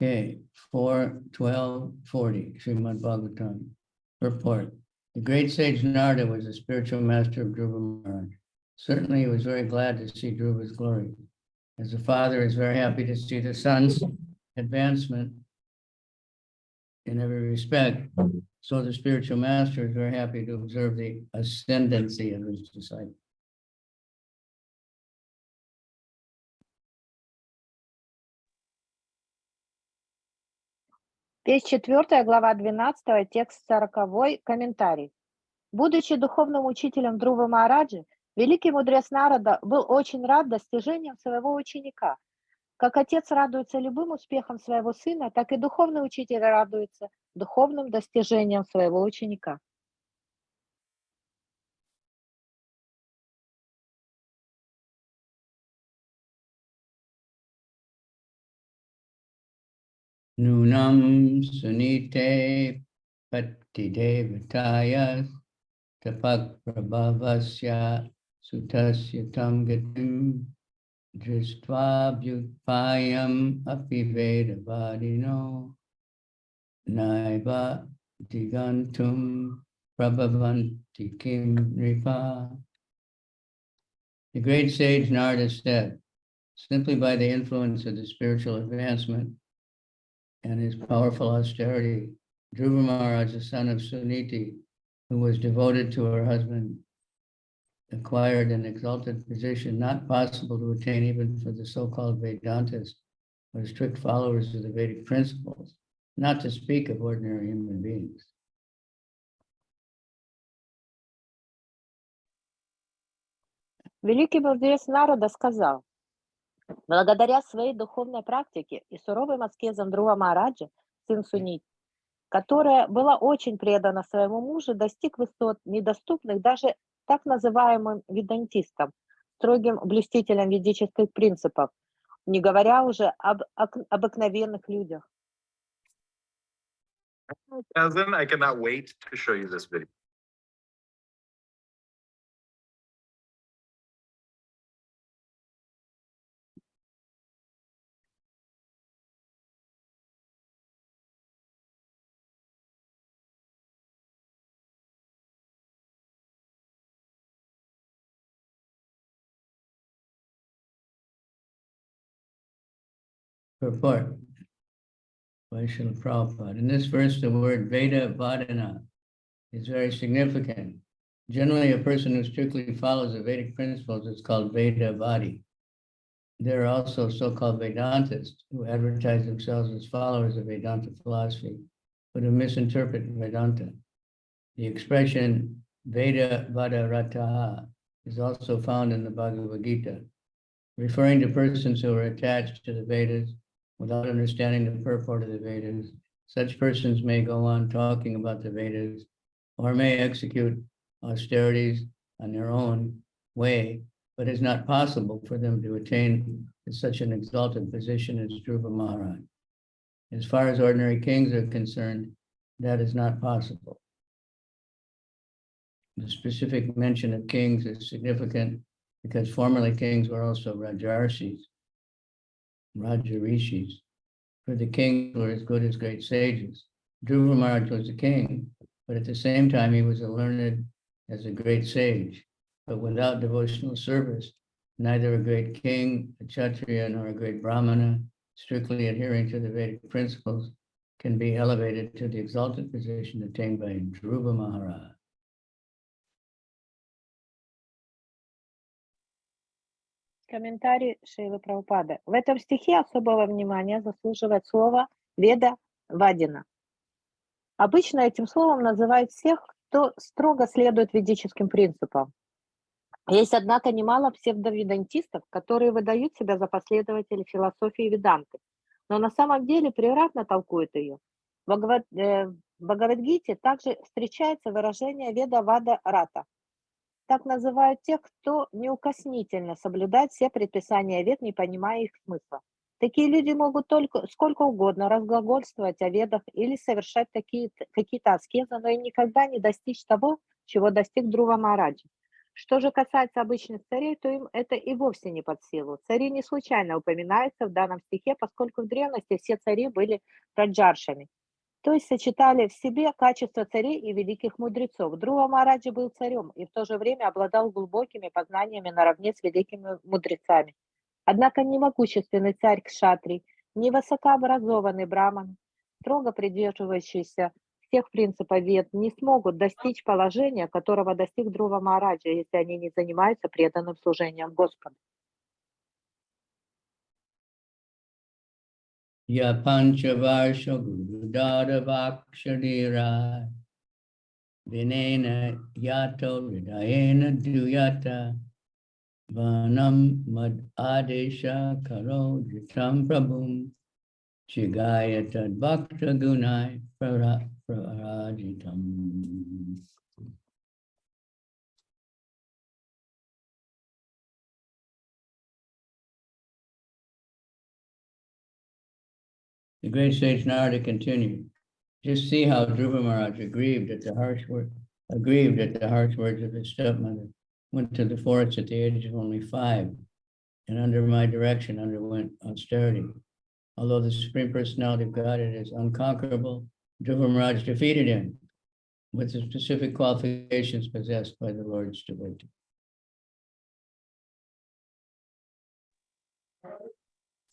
Okay, 4:12:40, Srimad Bhagavatam. Purport. The great sage Narada was the spiritual master of Dhruva Maharaj. Certainly he was very glad to see Dhruva's glory. As the father is very happy to see the son's advancement in every respect, so the spiritual master is very happy to observe the ascendancy of his disciple. Вещь 4, глава 12, текст 40, комментарий. Будучи духовным учителем Друвы Махараджи, великий мудрец Нарада был очень рад достижениям своего ученика. Как отец радуется любым успехам своего сына, так и духовный учитель радуется духовным достижениям своего ученика. Nunam sunite patti devataya tapak prabhavasya sutasya tam gatim dristva bhutpayam api vedavadino naiva digantum prabhavanti kim nripa. The great sage Narada said, simply by the influence of the spiritual advancement and his powerful austerity, Dhruva Maharaj, the son of Suniti, who was devoted to her husband, acquired an exalted position not possible to attain even for the so-called Vedantists, or strict followers of the Vedic principles, not to speak of ordinary human beings. Великий мудрец Нарада сказал, благодаря своей духовной практике и суровым аскезам Друва Махараджа, сын Сунит, которая была очень предана своему мужу, достиг высот, недоступных даже так называемым ведантистам, строгим блюстителям ведических принципов, не говоря уже об обыкновенных людях. Cousin, I cannot wait to show you this video. Purport by Srila Prabhupada. In this verse, the word Veda Vadana is very significant. Generally, a person who strictly follows the Vedic principles is called Veda Vadi. There are also so-called Vedantists who advertise themselves as followers of Vedanta philosophy, but who misinterpret Vedanta. The expression Veda Vadarataha is also found in the Bhagavad Gita, referring to persons who are attached to the Vedas without understanding the purport of the Vedas. Such persons may go on talking about the Vedas or may execute austerities on their own way, but it's not possible for them to attain such an exalted position as Dhruva Maharaj. As far as ordinary kings are concerned, that is not possible. The specific mention of kings is significant because formerly kings were also Rajarishis. For the kings were as good as great sages. Dhruva Maharaj was a king, but at the same time he was as learned as a great sage. But without devotional service, neither a great king, a Kshatriya, nor a great Brahmana, strictly adhering to the Vedic principles, can be elevated to the exalted position attained by Dhruva Maharaj. Комментарий Шрилы Прабхупады. В этом стихе особого внимания заслуживает слово «веда вадина». Обычно этим словом называют всех, кто строго следует ведическим принципам. Есть, однако, немало псевдоведантистов, которые выдают себя за последователей философии веданты, но на самом деле превратно толкуют ее. В Бхагавадгите также встречается выражение «веда вада рата». Так называют тех, кто неукоснительно соблюдает все предписания вед, не понимая их смысла. Такие люди могут только сколько угодно разглагольствовать о ведах или совершать какие-то аскезы, но и никогда не достичь того, чего достиг Dhruva Махараджа. Что же касается обычных царей, то им это и вовсе не под силу. Цари не случайно упоминаются в данном стихе, поскольку в древности все цари были раджаршами, то есть сочетали в себе качества царей и великих мудрецов. Друва Махараджа был царем и в то же время обладал глубокими познаниями наравне с великими мудрецами. Однако ни могущественный царь Кшатрий, ни высокообразованный браман, строго придерживающийся всех принципов вед, не смогут достичь положения, которого достиг Друва Махараджа, если они не занимаются преданным служением Господу. Ya Panchavarsha Guru Dada Vakshadira Vinena Yato Ridayena Duyata Vanam Mad Adesha Karo Jitam Prabhum Chigaya Tad Bhakta Gunai Prarajitam. The great sage Narada continued. Just see how Dhruva Maharaj aggrieved at the harsh words of his stepmother, went to the forest at the age of only 5, and under my direction underwent austerity. Although the Supreme Personality of Godhead is unconquerable, Dhruva Maharaj defeated him with the specific qualifications possessed by the Lord's devotee.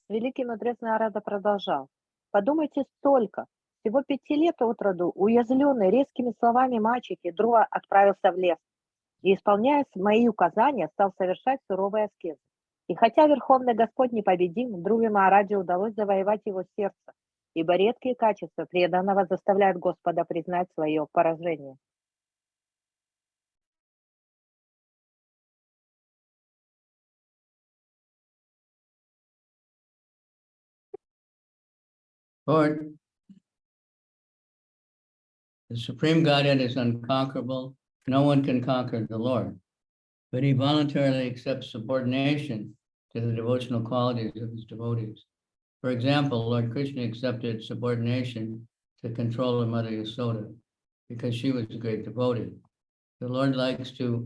Великий мудрец Нарада продолжал. Подумайте столько. Всего 5 лет от роду, уязвленный резкими словами мачехи, Друва отправился в лес и, исполняя мои указания, стал совершать суровые аскезы. И хотя Верховный Господь непобедим, Друве Махараджа удалось завоевать его сердце, ибо редкие качества преданного заставляют Господа признать свое поражение. Lord, the Supreme Godhead is unconquerable. No one can conquer the Lord, but he voluntarily accepts subordination to the devotional qualities of his devotees. For example, Lord Krishna accepted subordination to control of Mother Yasoda because she was a great devotee. The Lord likes to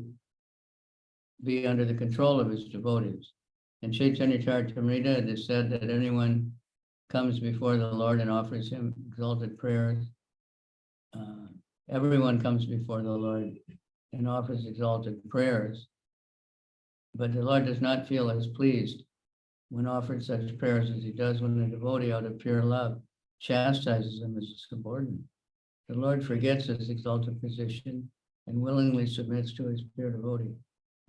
be under the control of his devotees. In Chaitanya Charitamrita, it is said that anyone comes before the Lord and offers him exalted prayers. Everyone comes before the Lord and offers exalted prayers, but the Lord does not feel as pleased when offered such prayers as he does when a devotee out of pure love chastises him as a subordinate. The Lord forgets his exalted position and willingly submits to his pure devotee.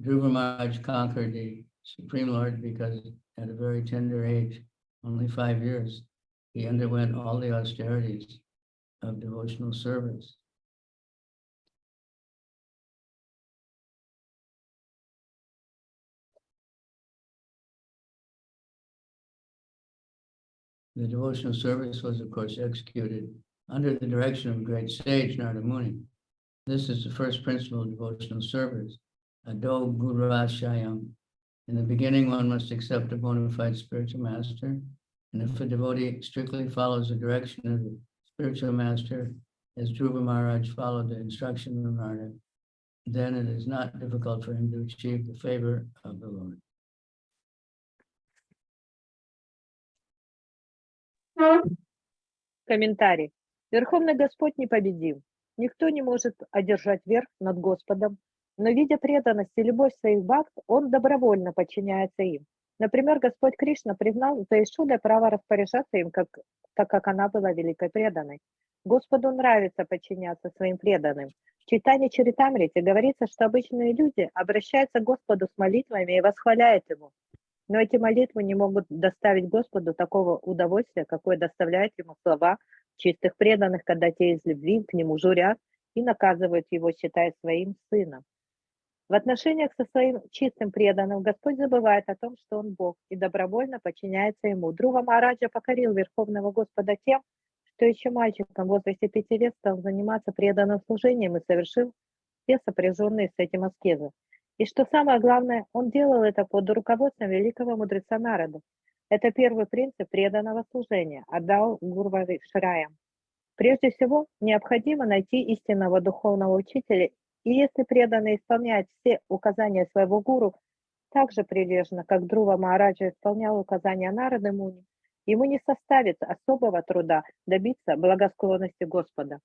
Dhruva Maharaj conquered the Supreme Lord because at a very tender age, only 5 years, he underwent all the austerities of devotional service. The devotional service was, of course, executed under the direction of a great sage, Narada Muni. This is the first principle of devotional service, Ado Gurashayam. In the beginning, one must accept a bona fide spiritual master, and if a devotee strictly follows the direction of the spiritual master, as Dhruva Maharaj followed the instruction of Narada, then it is not difficult for him to achieve the favor of the Lord. Комментарий. Верховный Господь непобедим. Никто не может одержать верх над Господом, но, видя преданность и любовь своих бхакт, он добровольно подчиняется им. Например, Господь Кришна признал за Ишудой право распоряжаться им, так как она была великой преданной. Господу нравится подчиняться своим преданным. В Чайтанья Чаритамрите говорится, что обычные люди обращаются к Господу с молитвами и восхваляют Его. Но эти молитвы не могут доставить Господу такого удовольствия, какое доставляет Ему слова чистых преданных, когда те из любви к Нему журят и наказывают Его, считая своим сыном. В отношениях со своим чистым преданным Господь забывает о том, что Он Бог, и добровольно подчиняется Ему. Друва Махараджа покорил Верховного Господа тем, что еще мальчиком в возрасте 5 лет стал заниматься преданным служением и совершил все сопряженные с этим аскезы. И что самое главное, он делал это под руководством великого мудреца Нарады. Это первый принцип преданного служения – Адау Гурвари Шраям. Прежде всего, необходимо найти истинного духовного учителя И если преданный исполняет все указания своего гуру так же прилежно, как Друва Махараджа исполнял указания Нарады Муни, ему не составит особого труда добиться благосклонности Господа.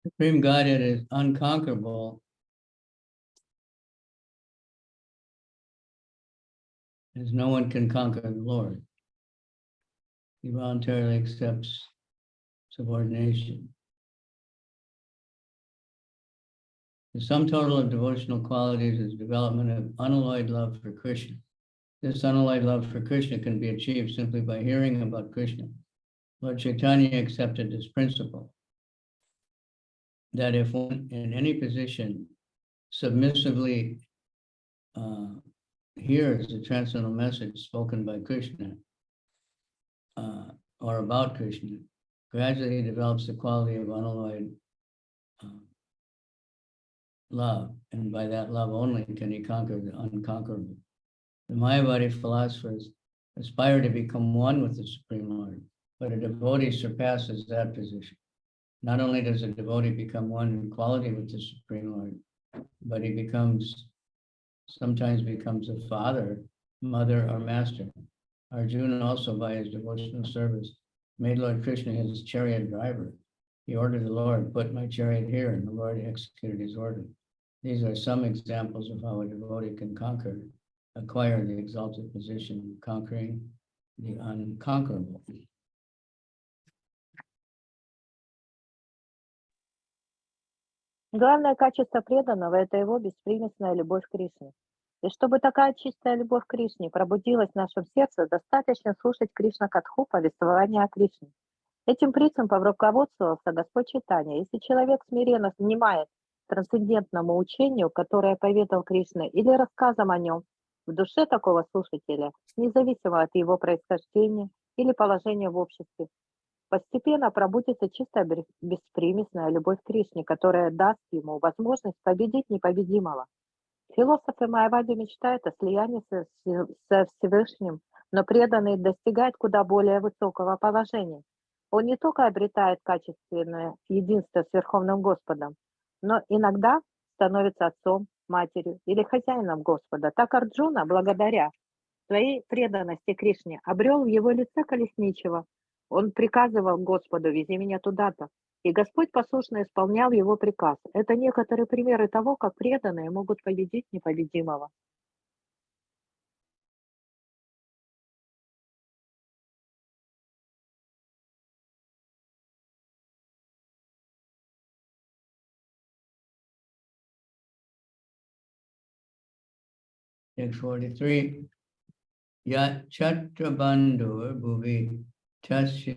Supreme Godhead is unconquerable, as no one can conquer the Lord. He voluntarily accepts subordination. The sum total of devotional qualities is development of unalloyed love for Krishna. This unalloyed love for Krishna can be achieved simply by hearing about Krishna. Lord Chaitanya accepted this principle, that if one in any position submissively hears the transcendental message spoken by Krishna or about Krishna, gradually he develops the quality of unalloyed love, and by that love only can he conquer the unconquerable. The Mayavadi philosophers aspire to become one with the Supreme Lord, but a devotee surpasses that position. Not only does a devotee become one in quality with the Supreme Lord, but he sometimes becomes a father, mother, or master. Arjuna also, by his devotional service, made Lord Krishna his chariot driver. He ordered the Lord, put my chariot here, and the Lord executed his order. These are some examples of how a devotee can acquire the exalted position of conquering the unconquerable. Главное качество преданного – это его беспримесная любовь к Кришне. И чтобы такая чистая любовь к Кришне пробудилась в нашем сердце, достаточно слушать Кришна-катху, повествования о Кришне. Этим принципом руководствовался Господь Чайтанья. Если человек смиренно внимает трансцендентному учению, которое поведал Кришна, или рассказам о нем, в душе такого слушателя, независимо от его происхождения или положения в обществе, постепенно пробудится чистая беспримесная любовь к Кришне, которая даст ему возможность победить непобедимого. Философы Майявади мечтают о слиянии со Всевышним, но преданный достигает куда более высокого положения. Он не только обретает качественное единство с Верховным Господом, но иногда становится отцом, матерью или хозяином Господа. Так Арджуна, благодаря своей преданности Кришне, обрел в его лице колесничего. Он приказывал Господу: «Вези меня туда-то». И Господь послушно исполнял его приказ. Это некоторые примеры того, как преданные могут победить непобедимого. Text 43. Yat Chatrabandhur Bhuvi Tasya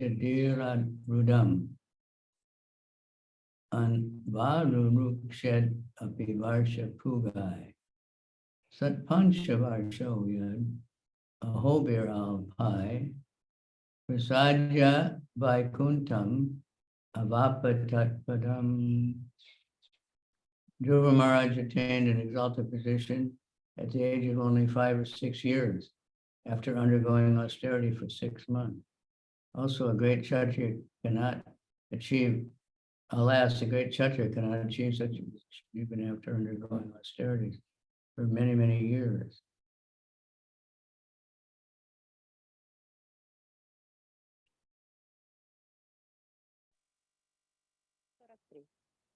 Rudam An Varurukshad Apivarsha Pugai Sat Panchavarsho Yad Ahobir Al Pai Prasadya Vaikuntam Avapatatpadam. Dhruva Maharaj attained an exalted position at the age of only 5 or 6 years, after undergoing austerity for 6 months. Also, a great Kshatriya cannot achieve, alas, a great Kshatriya cannot achieve such a position even after undergoing austerities for many, many years.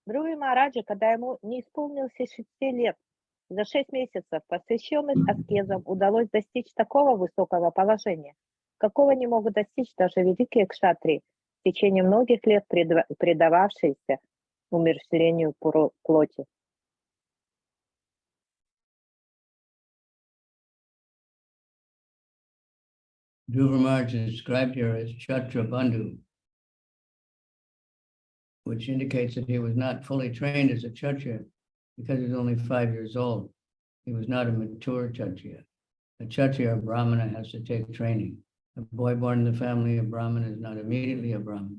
Dhruva Махараджа, когда ему не исполнилось 6 лет, За 6 месяцев, посвященных аскезам, удалось достичь такого высокого положения, какого не могут достичь даже великие кшатрии, в течение многих лет предававшиеся умерщвлению плоти. Dhruva Maharaj is described here as Chatra Bandhu, which indicates that he was not fully trained as a Kshatriya because he was only 5 years old. He was not a mature Kshatriya. A Kshatriya or Brahmana has to take training. A boy born in the family of Brahmana is not immediately a Brahmin.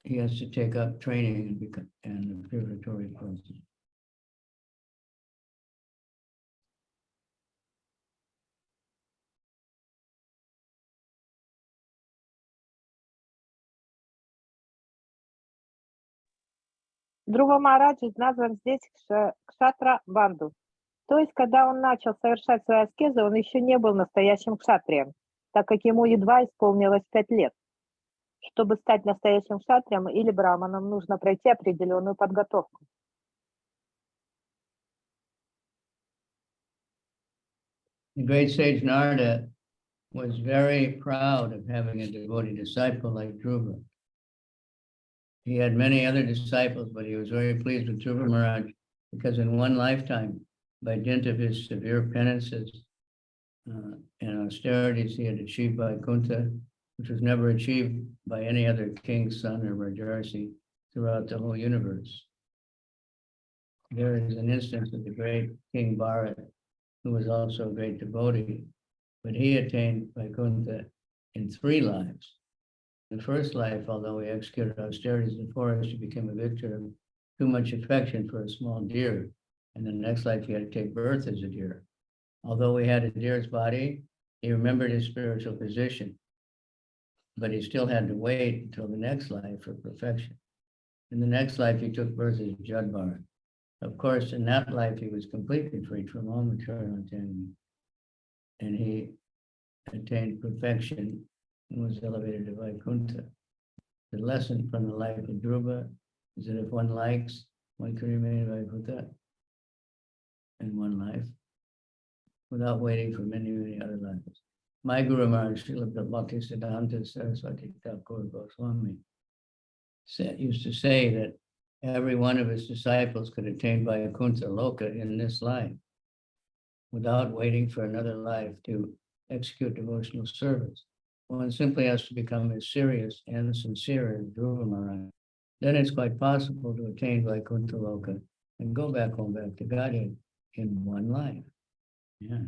He has to take up training and become a purificatory process. Dhruva Maharaj назван здесь Кшатра Банду. То есть, когда он начал совершать свои аскезы, он еще не был настоящим кшатрием, так как ему едва исполнилось 5 лет. Чтобы стать настоящим кшатрием или браманом, нужно пройти определенную подготовку. The great sage Narada was very proud of having a devotee disciple like Dhruva. He had many other disciples, but he was very pleased with Dhruva Maharaj because in one lifetime, by dint of his severe penances and austerities, he had achieved Vaikuntha, which was never achieved by any other king's son or Rajarsi throughout the whole universe. There is an instance of the great King Bharat, who was also a great devotee, but he attained Vaikuntha in 3 lives. In the first life, although he executed austerities in the forest, he became a victim of too much affection for a small deer. And in the next life, he had to take birth as a deer. Although he had a deer's body, he remembered his spiritual position, but he still had to wait until the next life for perfection. In the next life, he took birth as Jadbharat. Of course, in that life, he was completely freed from all material entanglement, and he attained perfection and was elevated to Vaikuntha. The lesson from the life of Dhruva is that if one likes, one can remain in Vaikuntha in one life without waiting for many, many other lives. My Guru Maharaj, Srila Bhaktisiddhanta Saraswati Thakur Goswami, used to say that every one of his disciples could attain Vaikuntha Loka in this life without waiting for another life to execute devotional service. One simply has to become as serious and sincere as Dhruva Maharaj. Then it's quite possible to attain Vaikuntha Loka and go back home, back to Godhead in one life. Yeah.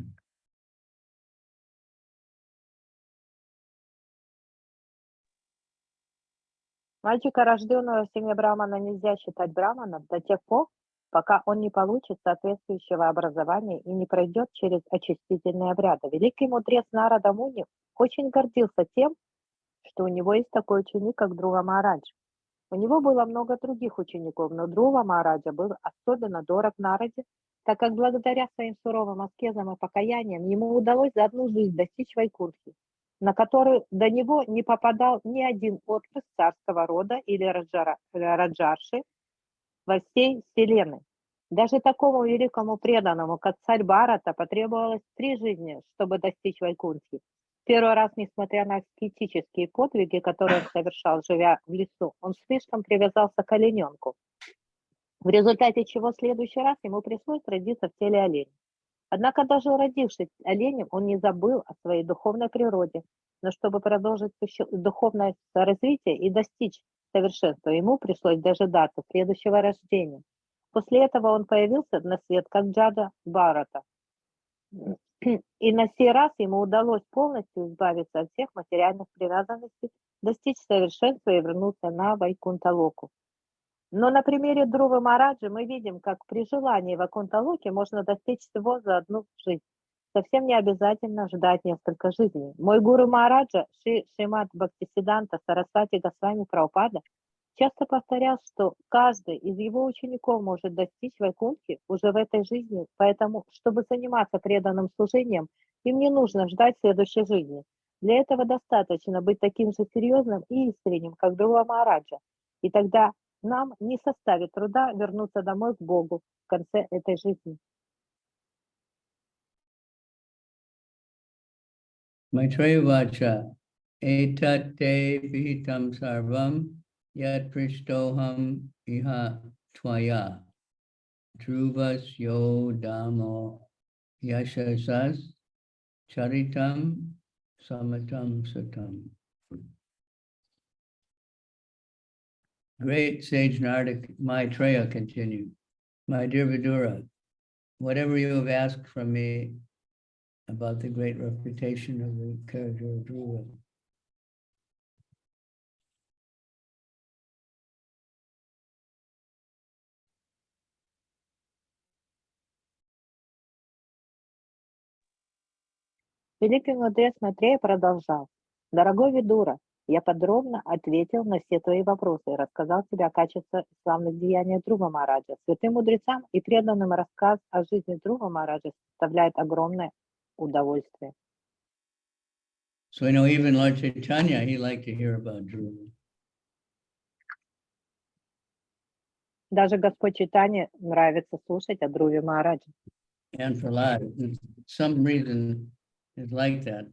Мальчика, рожденного в семье Брахмана, нельзя считать Брахманом до тех пор, пока он не получит соответствующего образования и не пройдет через очистительные обряды. Великий мудрец Нарада Муни очень гордился тем, что у него есть такой ученик, как Dhruva Maharaj. У него было много других учеников, но Dhruva Maharaj был особенно дорог Нараде, так как благодаря своим суровым аскезам и покаяниям ему удалось за одну жизнь достичь Вайкунтхи, на которую до него не попадал ни один отпрыск царского рода или раджарши во всей вселенной. Даже такому великому преданному, как царь Бхарата, потребовалось 3 жизни, чтобы достичь Вайкунтхи. Первый раз, несмотря на аскетические подвиги, которые он совершал, живя в лесу, он слишком привязался к олененку, в результате чего в следующий раз ему пришлось родиться в теле оленя. Однако даже родившись оленем, он не забыл о своей духовной природе, но чтобы продолжить духовное развитие и достичь совершенства, ему пришлось дожидаться следующего рождения. После этого он появился на свет как Джада Бхарата. И на сей раз ему удалось полностью избавиться от всех материальных привязанностей, достичь совершенства и вернуться на Вайкунта-локу. Но на примере Dhruva Maharaj мы видим, как при желании Вайкунта-локи можно достичь всего за одну жизнь. Совсем не обязательно ждать несколько жизней. Мой гуру Махараджа, Шримад Бхактисиддханта Сарасвати Госвами Прабхупада, часто повторял, что каждый из его учеников может достичь Вайкунтхи уже в этой жизни, поэтому, чтобы заниматься преданным служением, им не нужно ждать следующей жизни. Для этого достаточно быть таким же серьезным и искренним, как Dhruva Maharaj, и тогда нам не составит труда вернуться домой к Богу в конце этой жизни. Maitreya Vacha, etat te vihitam sarvam yat prishtoham iha tvaya. Druvas yo damo yashasas charitam samatam satam. Great sage Narada Maitreya continued, my dear Vidura, whatever you have asked from me about the great reputation of the character of Dhruva, Великий мудрец Матрея продолжал. Дорогой Видура, я подробно ответил на все твои вопросы и рассказал тебе о качестве славных деяний Dhruva Махараджа. Святым мудрецам и преданным рассказ о жизни Dhruva Махараджа составляет огромное удовольствие. so I know even Lord Chaitanya, he liked to hear about Dhruva. Даже Господь Чайтанье нравится слушать о Dhruve Махараджа. And for some reason it's like that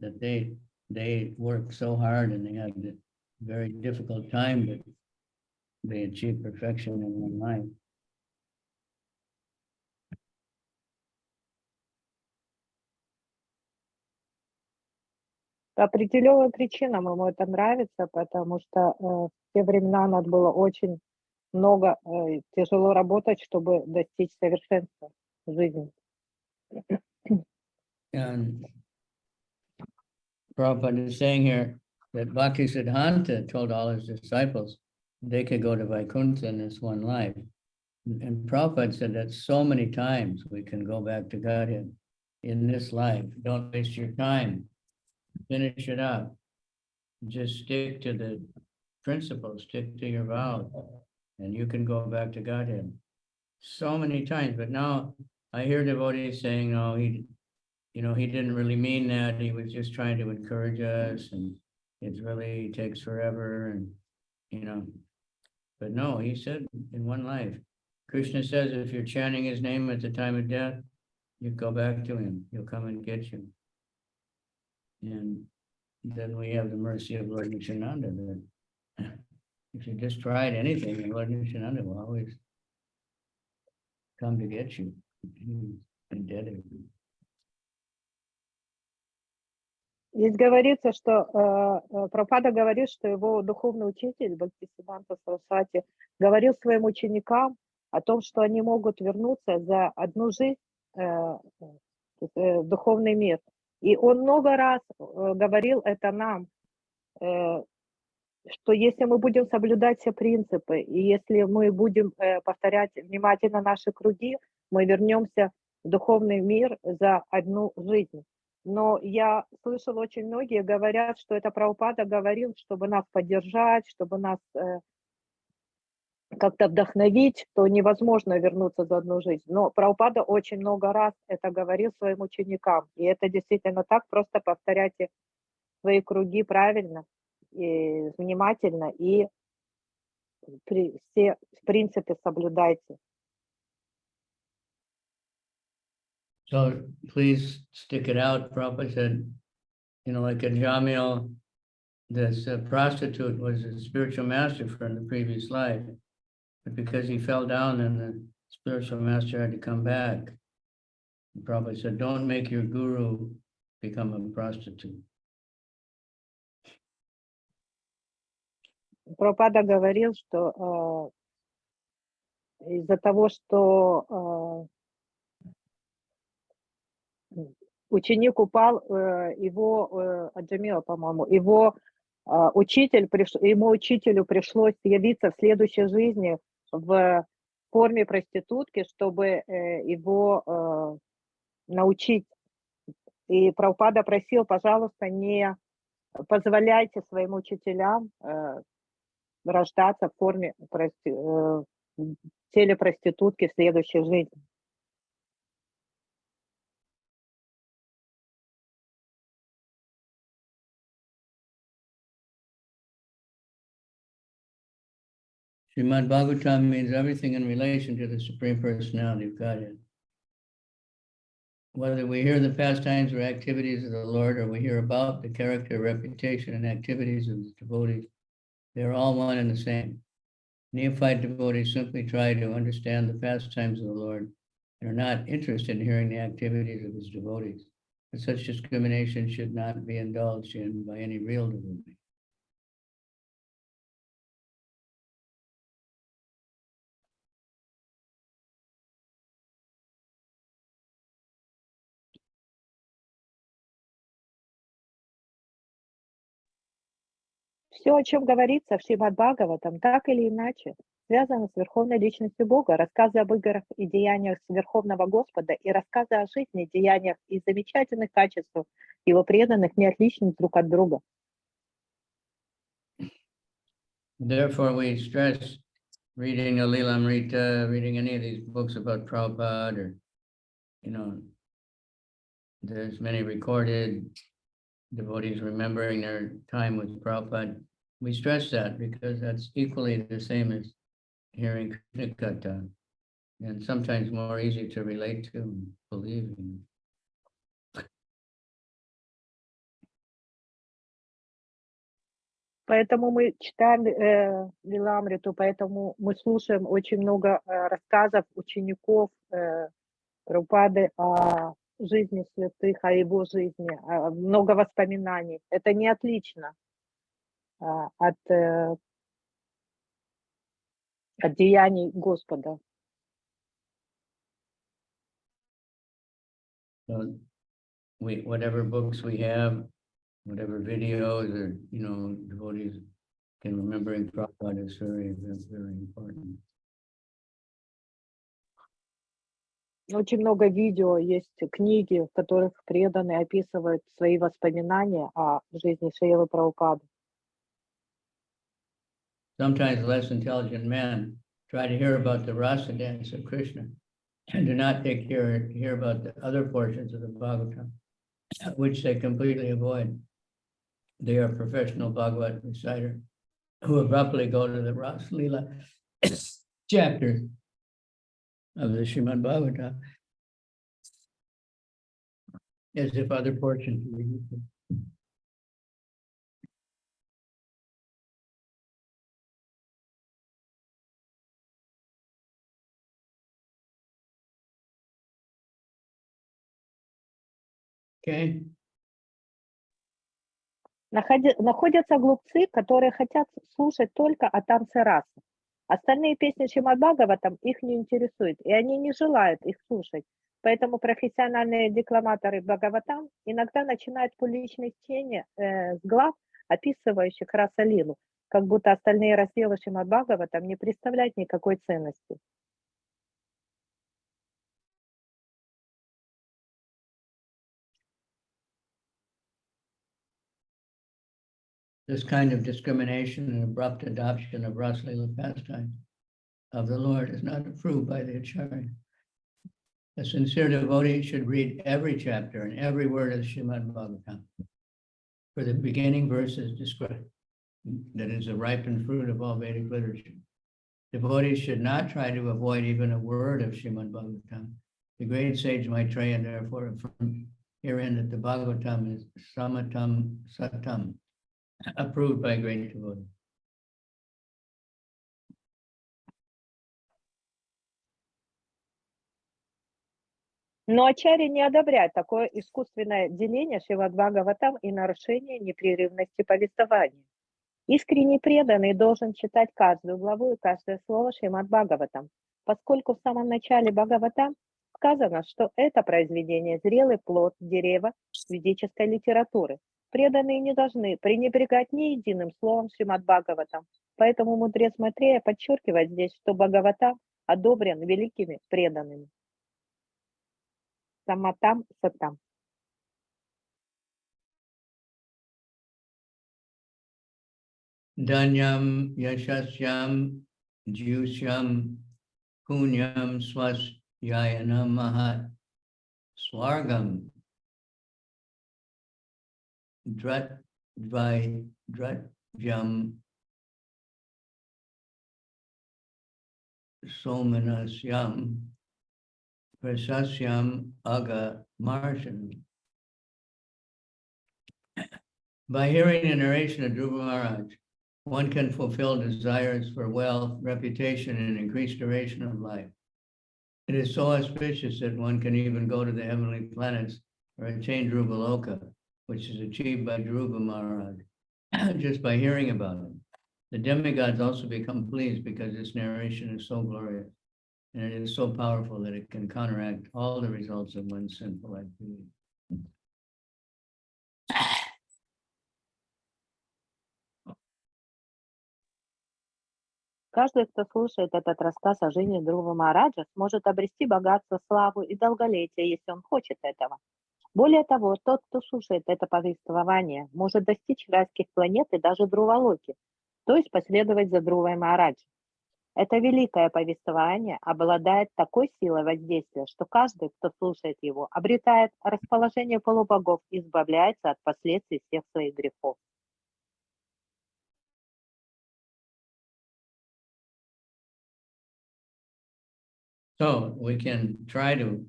they work so hard and they have a very difficult time, but they achieve perfection in one life. По определенным причинам ему это нравится, потому что в те времена надо было очень много, тяжело работать, чтобы достичь совершенства в жизни. And Prabhupada is saying here that Bhaktisiddhanta told all his disciples they could go to Vaikuntha in this one life. And Prabhupada said that so many times we can go back to Godhead in this life. Don't waste your time. Finish it up. Just stick to the principles, stick to your vows, and you can go back to Godhead. So many times, but now I hear devotees saying, no, he didn't really mean that. He was just trying to encourage us, and it really takes forever, and but no, he said in one life. Krishna says if you're chanting his name at the time of death, you go back to him. He'll come and get you. And then we have the mercy of Lord Nityananda that if you just tried anything, Lord Nityananda will always come to get you. He's indebted. Здесь говорится, что Прабхупада говорит, что его духовный учитель Бхактисиддханта Сарасвати говорил своим ученикам о том, что они могут вернуться за одну жизнь в духовный мир. И он много раз говорил это нам, что если мы будем соблюдать все принципы, и если мы будем повторять внимательно наши круги, мы вернемся в духовный мир за одну жизнь. Но я слышала, очень многие говорят, что это Прабхупада говорил, чтобы нас поддержать, чтобы нас как-то вдохновить, что невозможно вернуться за одну жизнь. Но Прабхупада очень много раз это говорил своим ученикам. И это действительно так, просто повторяйте свои круги правильно, и внимательно, и все принципы соблюдайте. So please stick it out. Prabhupada said, like a Jamil, this prostitute was a spiritual master from the previous life. But because he fell down, then the spiritual master had to come back. And Prabhupada said, don't make your guru become a prostitute. Прабхупада говорил, что из-за того, что ученик упал, его Аджамила, по-моему, его учителю пришлось явиться в следующей жизни в форме проститутки, чтобы его научить. И Прабхупада просил, пожалуйста, не позволяйте своим учителям рождаться в форме в теле проститутки в следующей жизни. Srimad Bhagavatam means everything in relation to the Supreme Personality of Godhead. whether we hear the pastimes or activities of the Lord, or we hear about the character, reputation, and activities of the devotees, they're all one and the same. Neophyte devotees simply try to understand the pastimes of the Lord and are not interested in hearing the activities of his devotees. And such discrimination should not be indulged in by any real devotee. Все, о чем говорится в Шримад Бхагаватам, так или иначе, связано с Верховной Личностью Бога. Рассказы об играх и деяниях Верховного Господа и рассказы о жизни, деяниях и замечательных качествах Его преданных не отличны друг от друга. Therefore, we stress reading a Lilamrita, reading any of these books about Prabhupada, or, there's many recorded devotees remembering their time with Prabhupada. We stress that because that's equally the same as hearing Krishna Katha, and sometimes more easy to relate to and believe in. Поэтому мы читаем Лиламриту, поэтому мы слушаем очень много рассказов учеников Прабхупады о жизни святых, о его жизни, много воспоминаний. Это не отлично от деяний Господа. So whatever books we have, whatever videos, or devotees can remembering Prabhupada is very, very important. Очень много видео, есть книги, в которых преданные описывают свои воспоминания о жизни Шрилы Прабхупады. Sometimes less intelligent men try to hear about the rasa dance of Krishna and do not hear about the other portions of the Bhagavatam, which they completely avoid. They are professional Bhagavat reciter who abruptly go to the Ras Leela chapter of the Srimad Bhagavatam as if other portions were useful. Okay. Находятся глупцы, которые хотят слушать только о танце расы. Остальные песни Шримад Бхагаватам их не интересуют, и они не желают их слушать. Поэтому профессиональные декламаторы Бхагаватам иногда начинают публичные чтения с глав, описывающих раса лилу, как будто остальные разделы Шримад Бхагаватам не представляют никакой ценности. This kind of discrimination and abrupt adoption of Rasa Leela pastime of the Lord is not approved by the Acharya. A sincere devotee should read every chapter and every word of the Srimad Bhagavatam. For the beginning verses describe that is the ripened fruit of all Vedic literature. Devotees should not try to avoid even a word of Srimad Bhagavatam. The great sage Maitreya therefore affirmed herein that the Bhagavatam is samatam satam, approved by great devotees. Но Ачарья не одобряет такое искусственное деление Шримад Бхагаватам и нарушение непрерывности повествования. Искренний преданный должен читать каждую главу и каждое слово Шримад Бхагаватам, поскольку в самом начале Бхагаватам сказано, что это произведение зрелый плод дерева ведической литературы. Преданные не должны пренебрегать ни единым словом Шримад Бхагаватам. Поэтому мудрец Матрея подчеркивает здесь, что Бхагаватам одобрен великими преданными. Саматам сатам. Danyam yashasyam jusyam punyam swasyayanam mahat swargam dratyam somanasyam prasasyam aga marshan. By hearing the narration of Dhruva Maharaj, one can fulfill desires for wealth, reputation, and increased duration of life. It is so auspicious that one can even go to the heavenly planets or attain Dhruvaloka, which is achieved by Dhruva Maharaj, just by hearing about him. The demigods also become pleased because this narration is so glorious, and it is so powerful that it can counteract all the results of one's sinful activity. Каждый, кто слушает этот рассказ о жизни Dhruva Махараджа, сможет обрести богатство, славу и долголетие, если он хочет этого. Более того, тот, кто слушает это повествование, может достичь райских планет и даже Dhruvalоки, то есть последовать за Dhruva Махараджем. Это великое повествование обладает такой силой воздействия, что каждый, кто слушает его, обретает расположение полубогов и избавляется от последствий всех своих грехов. So we can try to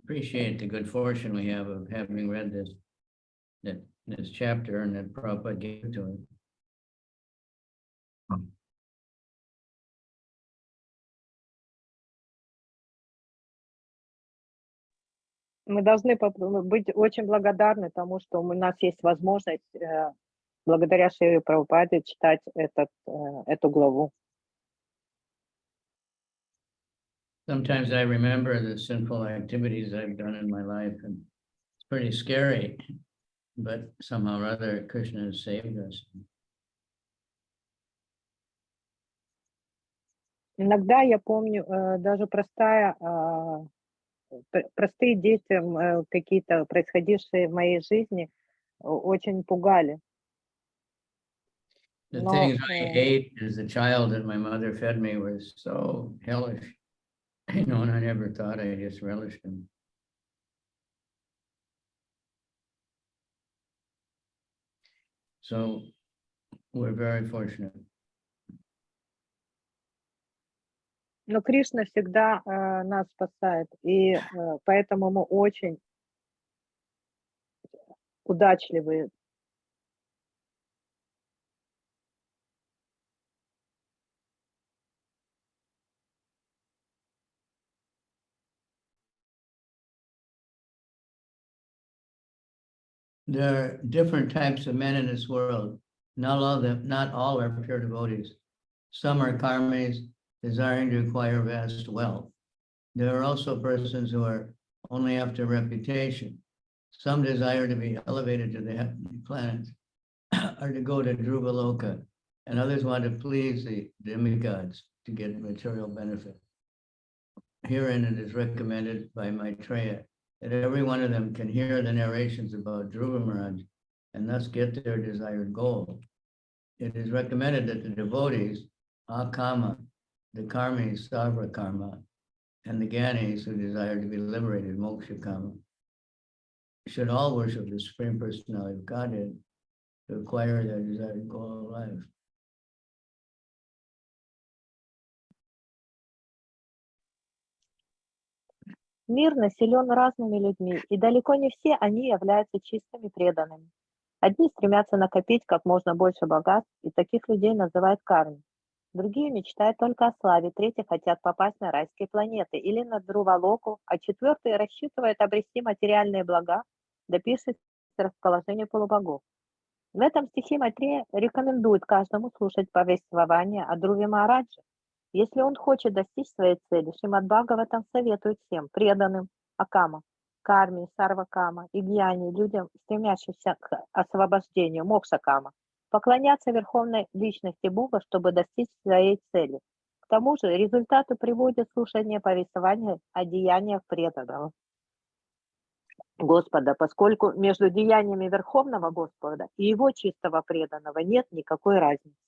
appreciate the good fortune we have of having read this chapter and that Prabhupada gave to us. Мы должны быть очень благодарны тому, что у нас есть возможность благодаря Шри Прабхупаде читать эту главу. Sometimes I remember the sinful activities I've done in my life, and it's pretty scary, but somehow or other Krishna has saved us. Иногда я помню даже простые действия, какие-то происходившие в моей жизни, очень пугали. The things I ate as a child that my mother fed me were so hellish, and I never thought, I just relished them. So we're very fortunate. Но Кришна всегда нас спасает, и поэтому мы очень удачливые. There are different types of men in this world. Not all are pure devotees. Some are karmis, desiring to acquire vast wealth. There are also persons who are only after reputation. Some desire to be elevated to the heavenly planets or to go to Dhruvaloka, and others want to please the demigods to get material benefit. Herein it is recommended by Maitreya that every one of them can hear the narrations about Dhruva Maharaj and thus get their desired goal. It is recommended that the devotees, akama, the karmis, sarva karma, and the gyanis who desire to be liberated, moksha kama, should all worship the Supreme Personality of Godhead to acquire their desired goal of life. Мир населен разными людьми, и далеко не все они являются чистыми преданными. Одни стремятся накопить как можно больше богатств, и таких людей называют карми. Другие мечтают только о славе, третьи хотят попасть на райские планеты или на Dhruvalоку, а четвертые рассчитывают обрести материальные блага, добившись расположения полубогов. В этом стихе Майтрея рекомендует каждому слушать повествование о Dhruve Махараджа. Если он хочет достичь своей цели, Шримад Бхагаватам советует всем преданным акама, карме, сарвакама и гьяни, людям, стремящимся к освобождению, мокша-кама, поклоняться верховной личности Бога, чтобы достичь своей цели. К тому же результаты приводят слушание повествования о деяниях преданного Господа, поскольку между деяниями Верховного Господа и его чистого преданного нет никакой разницы.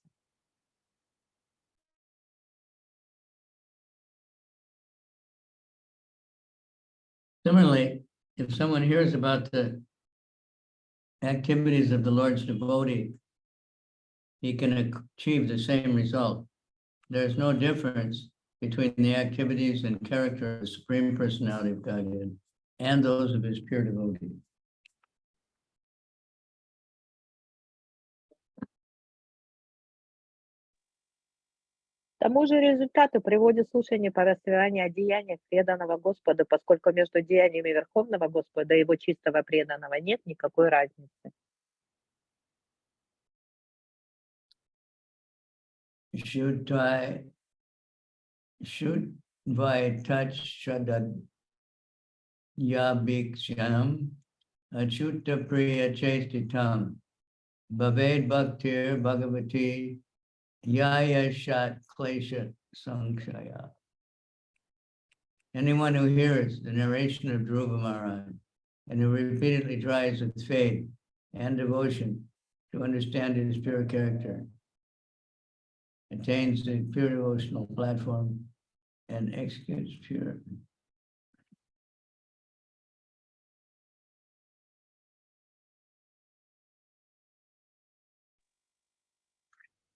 Similarly, if someone hears about the activities of the Lord's devotee, he can achieve the same result. There's no difference between the activities and character of the Supreme Personality of Godhead and those of his pure devotees. К тому же результату приводит слушание повествования о деяниях преданного Господу, поскольку между деяниями Верховного Господа и его чистого преданного нет никакой разницы. Should by touch shadad yabhikshanam achutta priya chestitam bhaved bhaktir bhagavati yaya shat klesha sankshaya. Anyone who hears the narration of Dhruva Maharaj and who repeatedly tries with faith and devotion to understand his pure character attains the pure devotional platform and executes pure.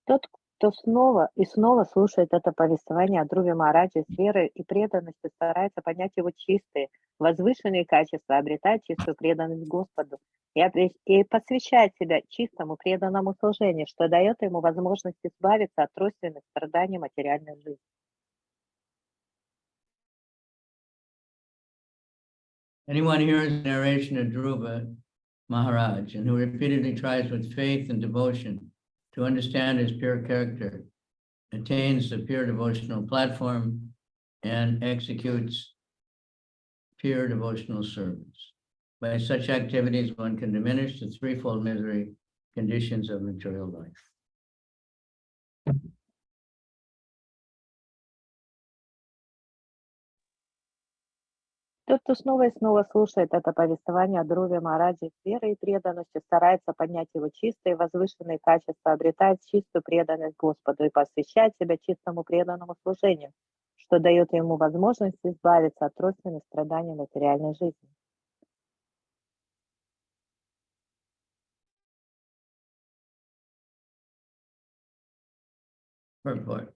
Тот, кто снова и снова слушает это повествование о Друве Махараджи с верой и преданностью, старается понять его чистые, возвышенные качества, обретает чистую преданность Господу и посвящает себя чистому преданному служению, что дает ему возможность избавиться от тройственных страданий материальной жизни. Anyone hears the narration of Dhruva Maharaj and who repeatedly tries with faith and devotion to understand his pure character attains the pure devotional platform and executes pure devotional service. By such activities, one can diminish the threefold misery conditions of material life. Тот, кто снова и снова слушает это повествование о Друве Махараджи с верой и преданностью, старается поднять его чистые возвышенные качества, обретает чистую преданность Господу и посвящает себя чистому преданному служению, что дает ему возможность избавиться от тройственных страданий материальной жизни. Purport.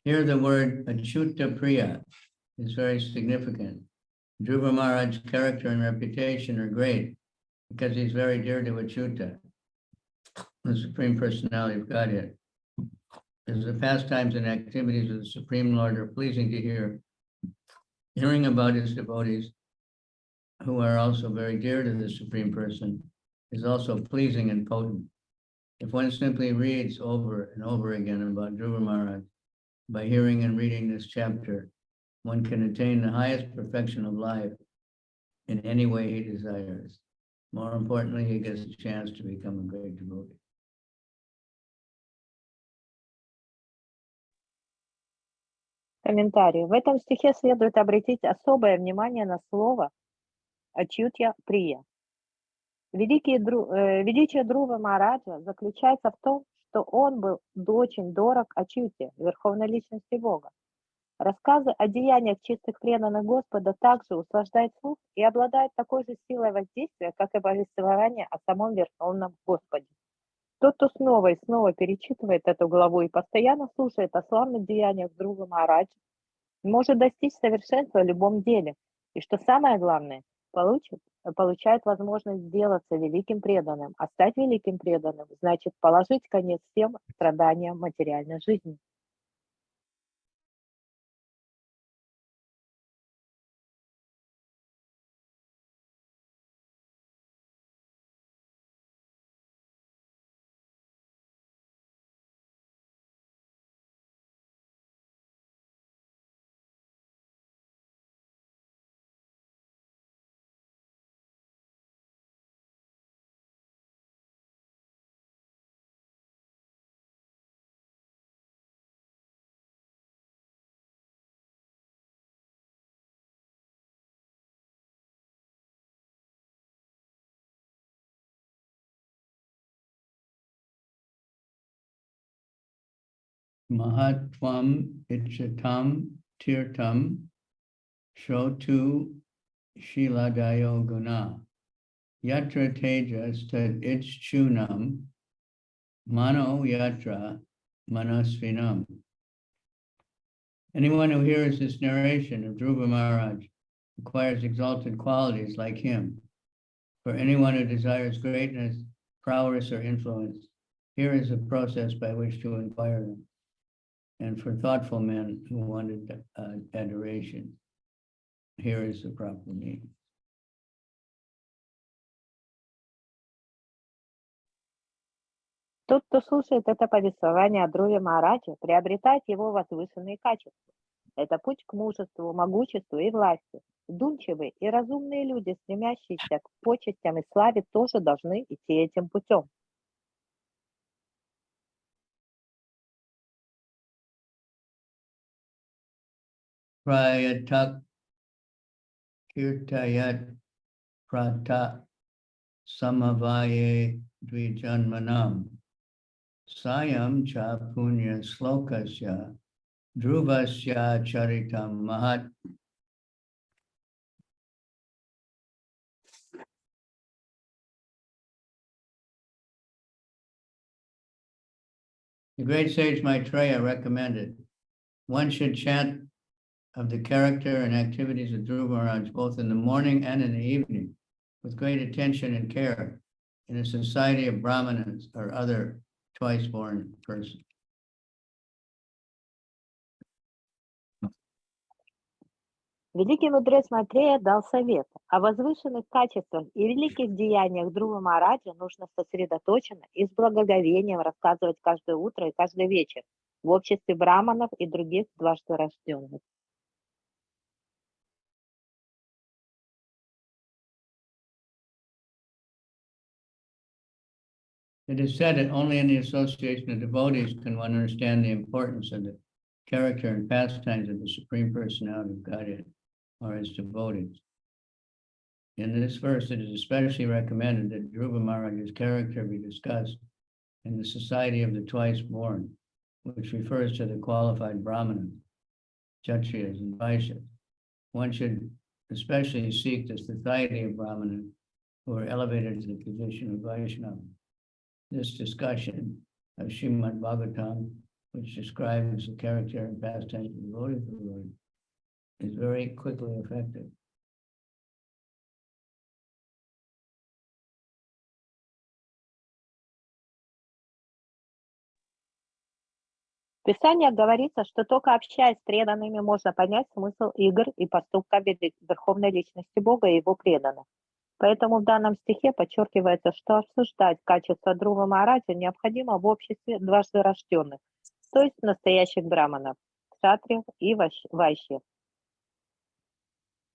Here the word Achyuta Priya is very significant. Dhruva Maharaj's character and reputation are great because he's very dear to Achyuta, the Supreme Personality of Godhead. As the pastimes and activities of the Supreme Lord are pleasing to hear, hearing about his devotees, who are also very dear to the Supreme Person, is also pleasing and potent. If one simply reads over and over again about Dhruva Maharaj, by hearing and reading this chapter, one can attain the highest perfection of life in any way he desires. More importantly, he gets a chance to become a great devotee. Комментарий. В этом стихе следует обратить особое внимание на слово «ачютья прия». Величие Друвы Махараджа заключается в том, что он был очень дорог Ачюте, Верховной Личности Бога. Рассказы о деяниях чистых преданных Господа также услаждают слух и обладают такой же силой воздействия, как и повествование о самом Верховном Господе. Тот, кто снова и снова перечитывает эту главу и постоянно слушает о славных деяниях Друвы Махараджа, может достичь совершенства в любом деле. И что самое главное, получает возможность сделаться великим преданным. А стать великим преданным значит положить конец всем страданиям материальной жизни. Mahatvam ichatam tirtam shotu shiladayo guna yatra tejas tad ichunam mano yatra manasvinam. Anyone who hears this narration of Dhruva Maharaj acquires exalted qualities like him. For anyone who desires greatness, prowess, or influence, here is a process by which to acquire them. And for thoughtful men who wanted adoration, here is the proper means. Тот, кто слушает это повествование о Друве Махараджа, приобретает его возвышенные качества. Это путь к мужеству, могуществу и власти. Вдумчивые и разумные люди, стремящиеся к почестям и славе, тоже должны идти этим путем. Prayatak kirtayat prata samavaye dvijanmanam sayam cha punya slokasya druvasya charitam mahat. The great sage Maitreya recommended one should chant of the character and activities of Dhruva Maharaj both in the morning and in the evening with great attention and care in a society of brahmanas or other twice-born persons. Великий мудрец Майтрея дал совет: о возвышенных качествах и великих деяниях Друва Махараджа нужно сосредоточенно и с благоговением рассказывать каждое утро и каждый вечер в обществе браманов и других дважды рожденных. It is said that only in the association of devotees can one understand the importance of the character and pastimes of the Supreme Personality of Godhead, or as devotees. In this verse, it is especially recommended that Dhruva Maharaj's character be discussed in the society of the twice born, which refers to the qualified brahmanas, kshatriyas, and vaishyas. One should especially seek the society of brahmanas who are elevated to the position of Vaishnava. This discussion of Srimad Bhagavatam, which describes the character and pastimes of the devotees of the Lord, is very quickly effective. В Писаниях говорится, что только общаясь с преданными, можно понять смысл игр и поступка Верховной Личности Бога и Его преданных. Поэтому в данном стихе подчеркивается, что обсуждать качества Друва Махараджа необходимо в обществе дважды рожденных, то есть настоящих браманов, кшатриев и вайшьев.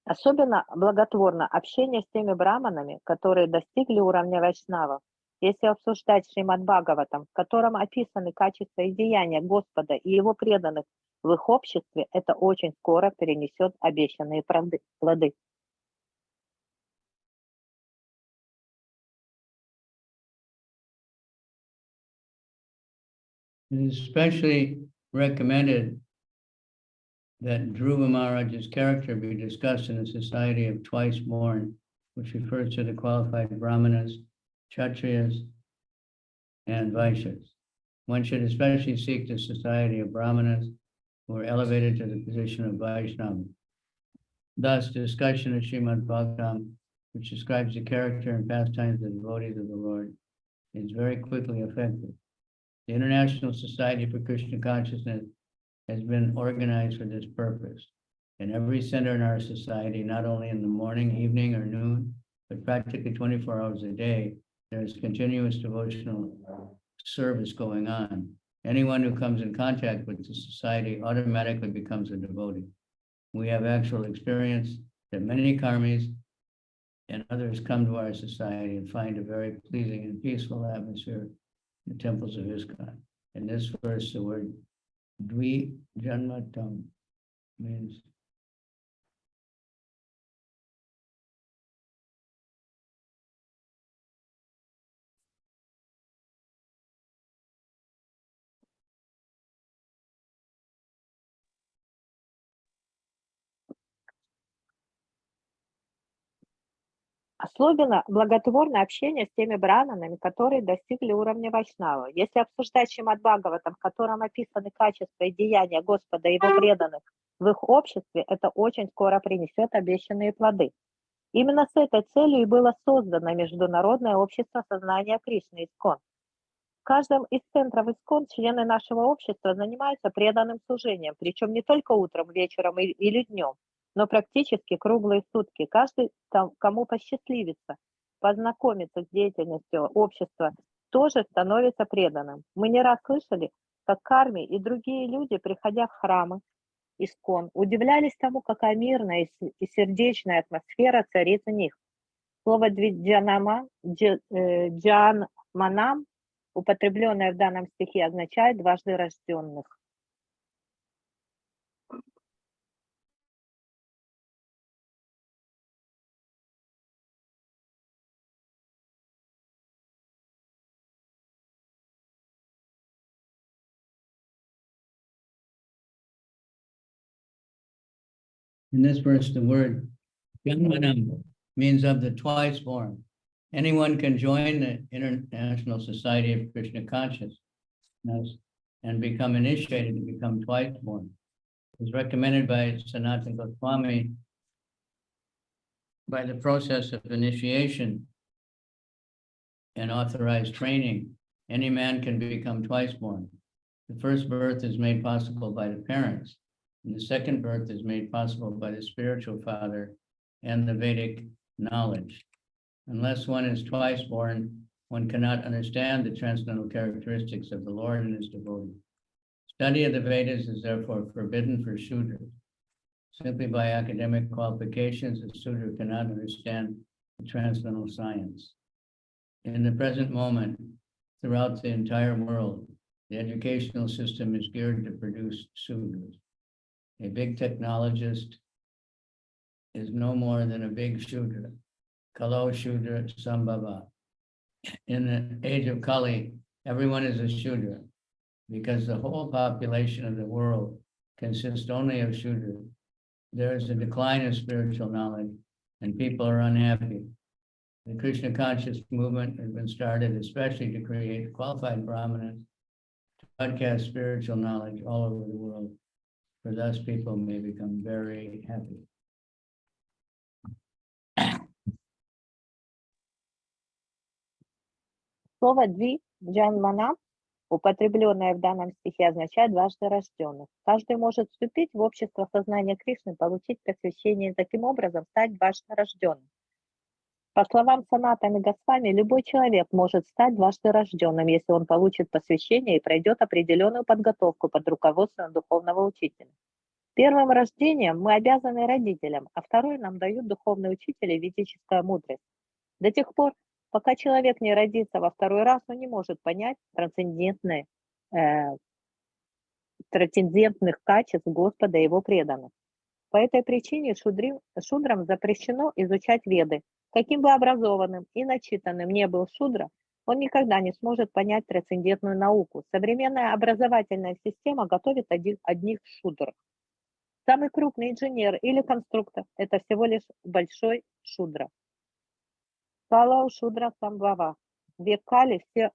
Особенно благотворно общение с теми браманами, которые достигли уровня вайшнавов. Если обсуждать Шримад Бхагаватам, в котором описаны качества и деяния Господа и Его преданных в их обществе, это очень скоро перенесет обещанные плоды. It is especially recommended that Dhruva Maharaj's character be discussed in a society of twice born, which refers to the qualified brahmanas, kshatriyas, and vaishyas. One should especially seek the society of brahmanas who are elevated to the position of Vaishnava. Thus, discussion of Srimad Bhagavatam, which describes the character and pastimes of the devotees of the Lord, is very quickly effective. The International Society for Krishna Consciousness has been organized for this purpose. In every center in our society, not only in the morning, evening, or noon, but practically 24 hours a day, there is continuous devotional service going on. Anyone who comes in contact with the society automatically becomes a devotee. We have actual experience that many karmis and others come to our society and find a very pleasing and peaceful atmosphere in the temples of ISKCON. In this verse, the word Dvijanmatam means Особенно благотворно общение с теми браманами, которые достигли уровня вайшнава. Если обсуждать Шримад Бхагаватам, в котором описаны качества и деяния Господа и его преданных в их обществе, это очень скоро принесет обещанные плоды. Именно с этой целью и было создано Международное общество сознания Кришны ИСККОН. В каждом из центров ИСККОН члены нашего общества занимаются преданным служением, причем не только утром, вечером или днем, но практически круглые сутки. Каждый, кому посчастливится познакомиться с деятельностью общества, тоже становится преданным. Мы не раз слышали, как Карми и другие люди, приходя в храмы ИСККОН, удивлялись тому, какая мирная и сердечная атмосфера царит в них. Слово «джанманам», употребленное в данном стихе, означает «дважды рожденных». In this verse, the word Janmanam means of the twice born. Anyone can join the International Society of Krishna Consciousness and become initiated to become twice born. It was recommended by Sanatana Goswami by the process of initiation and authorized training. Any man can become twice born. The first birth is made possible by the parents, and the second birth is made possible by the spiritual father and the Vedic knowledge. Unless one is twice born, one cannot understand the transcendental characteristics of the Lord and his devotee. Study of the Vedas is therefore forbidden for Shudras. Simply by academic qualifications, a Shudra cannot understand the transcendental science. In the present moment, throughout the entire world, the educational system is geared to produce Shudras. A big technologist is no more than a big Shudra. Kalo Shudra Sambhava. In the age of Kali, everyone is a Shudra because the whole population of the world consists only of Shudras. There is a decline of spiritual knowledge and people are unhappy. The Krishna conscious movement has been started especially to create qualified brahmanas to broadcast spiritual knowledge all over the world, for thus people may become very happy. Слово «джанманам», употребленное в данном стихе, означает «дважды рожденных». Каждый может вступить в общество сознания Кришны, получить посвящение и таким образом стать дважды рожденным. По словам Санатаны Госвами, любой человек может стать дважды рожденным, если он получит посвящение и пройдет определенную подготовку под руководством духовного учителя. Первым рождением мы обязаны родителям, а второй нам дают духовные учители и ведическая мудрость. До тех пор, пока человек не родится во второй раз, он не может понять трансцендентных качеств Господа и его преданных. По этой причине шудрам запрещено изучать Веды. Каким бы образованным и начитанным не был шудра, он никогда не сможет понять трансцендентную науку. Современная образовательная система готовит одних шудр. Самый крупный инженер или конструктор – это всего лишь большой шудра. Кала шудра самбхава. В век Кали все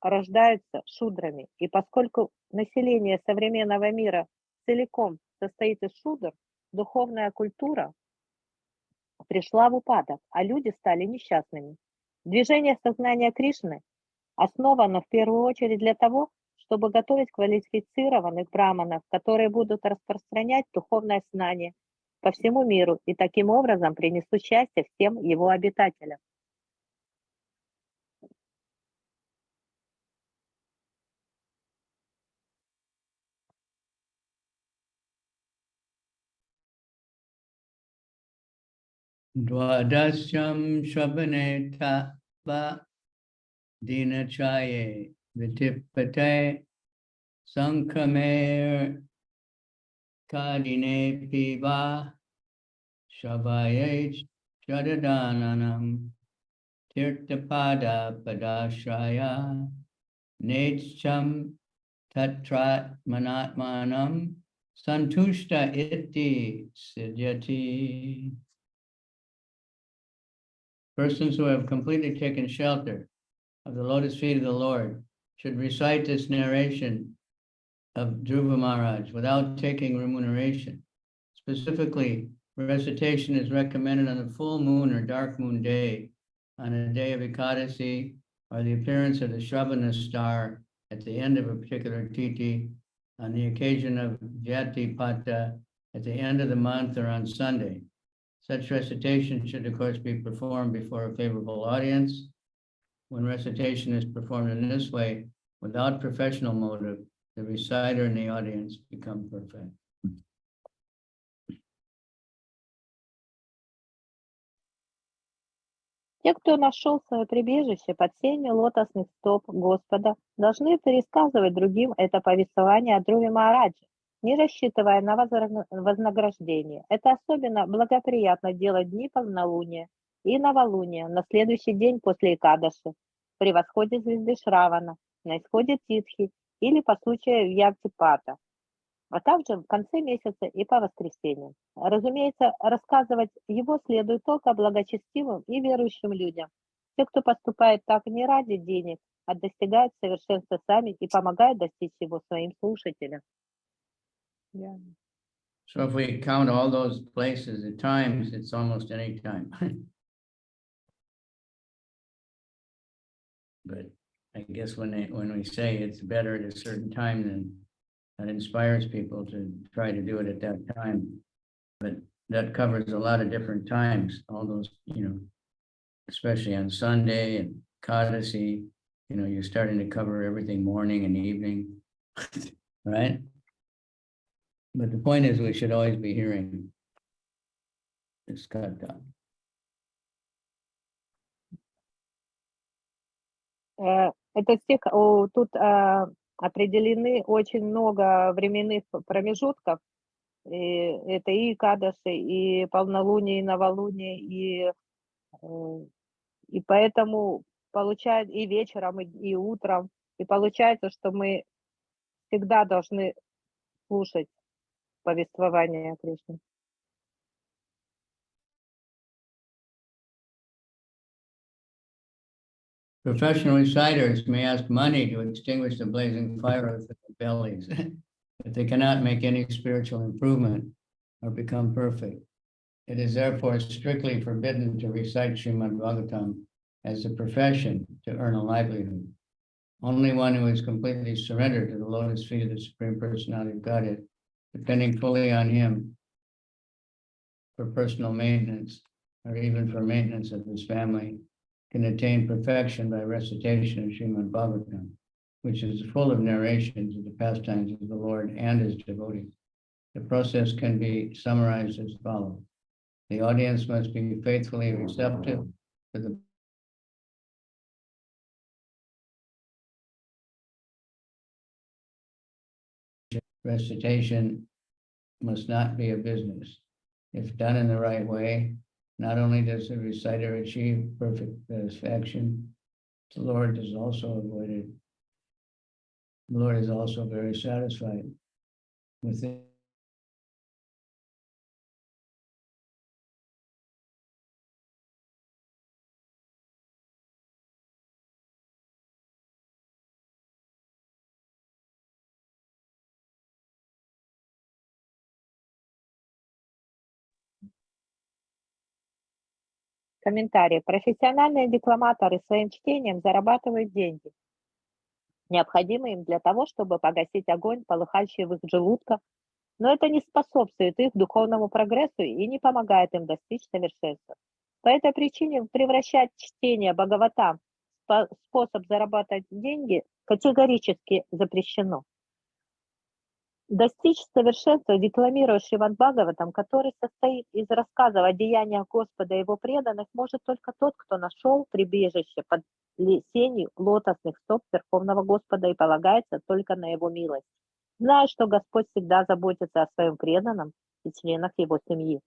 рождаются шудрами. И поскольку население современного мира целиком состоит из шудр, духовная культура пришла в упадок, а люди стали несчастными. Движение сознания Кришны основано в первую очередь для того, чтобы готовить квалифицированных браманов, которые будут распространять духовное знание по всему миру и таким образом принесут счастье всем его обитателям. Dvadasyam Shabane Tapa Dinachaye Vitipate Sankamer Kadine Piva Shabaye Chadadananam Tirtapada Padashraya Netcham Tatrat Manatmanam Santushta Iti Sidyati. Persons who have completely taken shelter of the lotus feet of the Lord should recite this narration of Dhruva Maharaj without taking remuneration. Specifically, recitation is recommended on a full moon or dark moon day, on a day of Ekadasi, or the appearance of the Shravana star at the end of a particular titi, on the occasion of Jati Pata at the end of the month or on Sunday. Such recitation should, of course, be performed before a favorable audience. When recitation is performed in this way, without professional motive, the reciter and the audience become perfect. Те, кто нашел свое прибежище под сенью лотосных стоп Господа, должны пересказывать другим это повествование о Dhruva Махараджи, не рассчитывая на вознаграждение. Это особенно благоприятно делать дни полнолуния и новолуния на следующий день после Экадаши, при восходе звезды Шравана, на исходе Титхи или по случаю Вьявтипата, а также в конце месяца и по воскресеньям. Разумеется, рассказывать его следует только благочестивым и верующим людям. Те, кто поступает так не ради денег, а достигают совершенства сами и помогают достичь его своим слушателям. Yeah. So if we count all those places at times, it's almost any time. But I guess when we say it's better at a certain time, then that inspires people to try to do it at that time. But that covers a lot of different times, all those, especially on Sunday and Kadasi, you're starting to cover everything morning and evening, right? But the point is we should always be hearing this kata. Это стих, тут определены очень много временных промежутков. Это и Кадаши, и полнолуние, и новолуние, и поэтому получается и вечером, и утром. И получается, что мы всегда должны слушать повествование Кришны. Professional reciters may ask money to extinguish the blazing fire of their bellies, but they cannot make any spiritual improvement or become perfect. It is therefore strictly forbidden to recite Srimad Bhagavatam as a profession to earn a livelihood. Only one who is completely surrendered to the lotus feet of the Supreme Personality of Godhead, depending fully on Him for personal maintenance or even for maintenance of his family, can attain perfection by recitation of Srimad Bhagavatam, which is full of narrations of the pastimes of the Lord and His devotees. The process can be summarized as follows. The audience must be faithfully receptive to the recitation must not be a business. If done in the right way, not only does the reciter achieve perfect satisfaction, the Lord is also avoided. The Lord is also very satisfied with it. Комментарий. Профессиональные декламаторы своим чтением зарабатывают деньги, необходимые им для того, чтобы погасить огонь, полыхающий в их желудках, но это не способствует их духовному прогрессу и не помогает им достичь совершенства. По этой причине превращать чтение Бхагаватам в способ зарабатывать деньги категорически запрещено. Достичь совершенства, декламируя Шримад Бхагаватам, который состоит из рассказов о деяниях Господа и Его преданных, может только тот, кто нашел прибежище под сенью лотосных стоп Верховного Господа и полагается только на Его милость, зная, что Господь всегда заботится о своем преданном и членах Его семьи.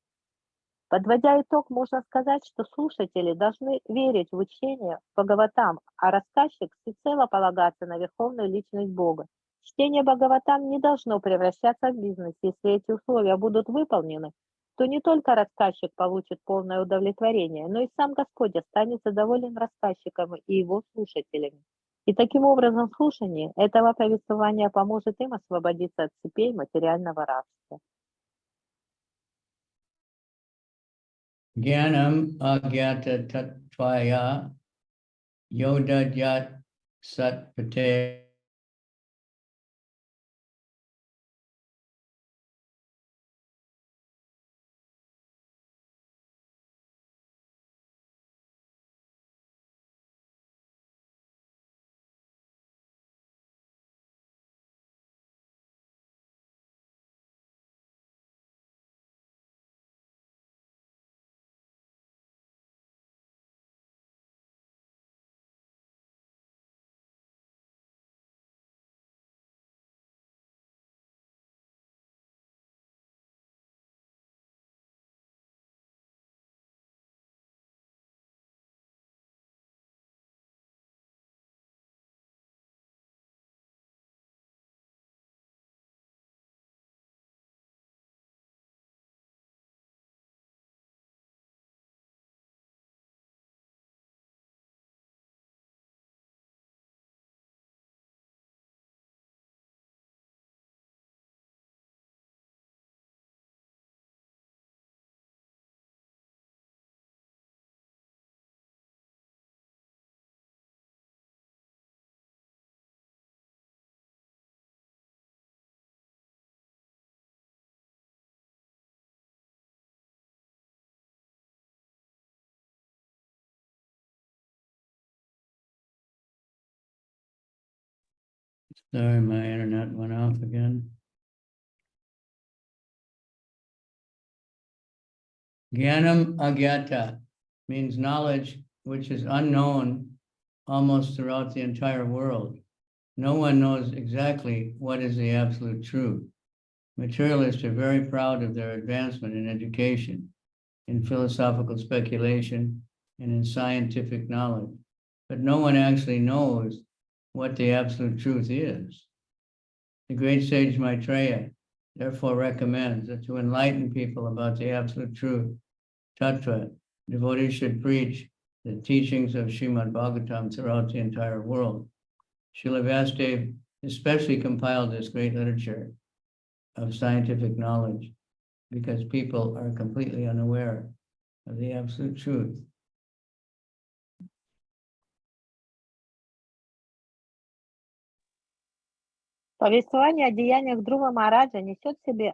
Подводя итог, можно сказать, что слушатели должны верить в учение Бхагаватам, а рассказчик всецело полагаться на Верховную Личность Бога. Чтение Бхагаватам не должно превращаться в бизнес. Если эти условия будут выполнены, то не только рассказчик получит полное удовлетворение, но и сам Господь останется доволен рассказчиком и его слушателями. И таким образом слушание этого повествования поможет им освободиться от цепей материального рабства. Jnanam agyata tattvaya yodadyat satpate Sorry, my internet went off again. Jnanam agyata means knowledge which is unknown almost throughout the entire world. No one knows exactly what is the absolute truth. Materialists are very proud of their advancement in education, in philosophical speculation, and in scientific knowledge. But no one actually knows what the absolute truth is. The great sage Maitreya therefore recommends that to enlighten people about the absolute truth, tattva, devotees should preach the teachings of Srimad Bhagavatam throughout the entire world. Srila Vyasadeva especially compiled this great literature of scientific knowledge because people are completely unaware of the absolute truth. Повествование о деяниях Друва Махараджа несет в себе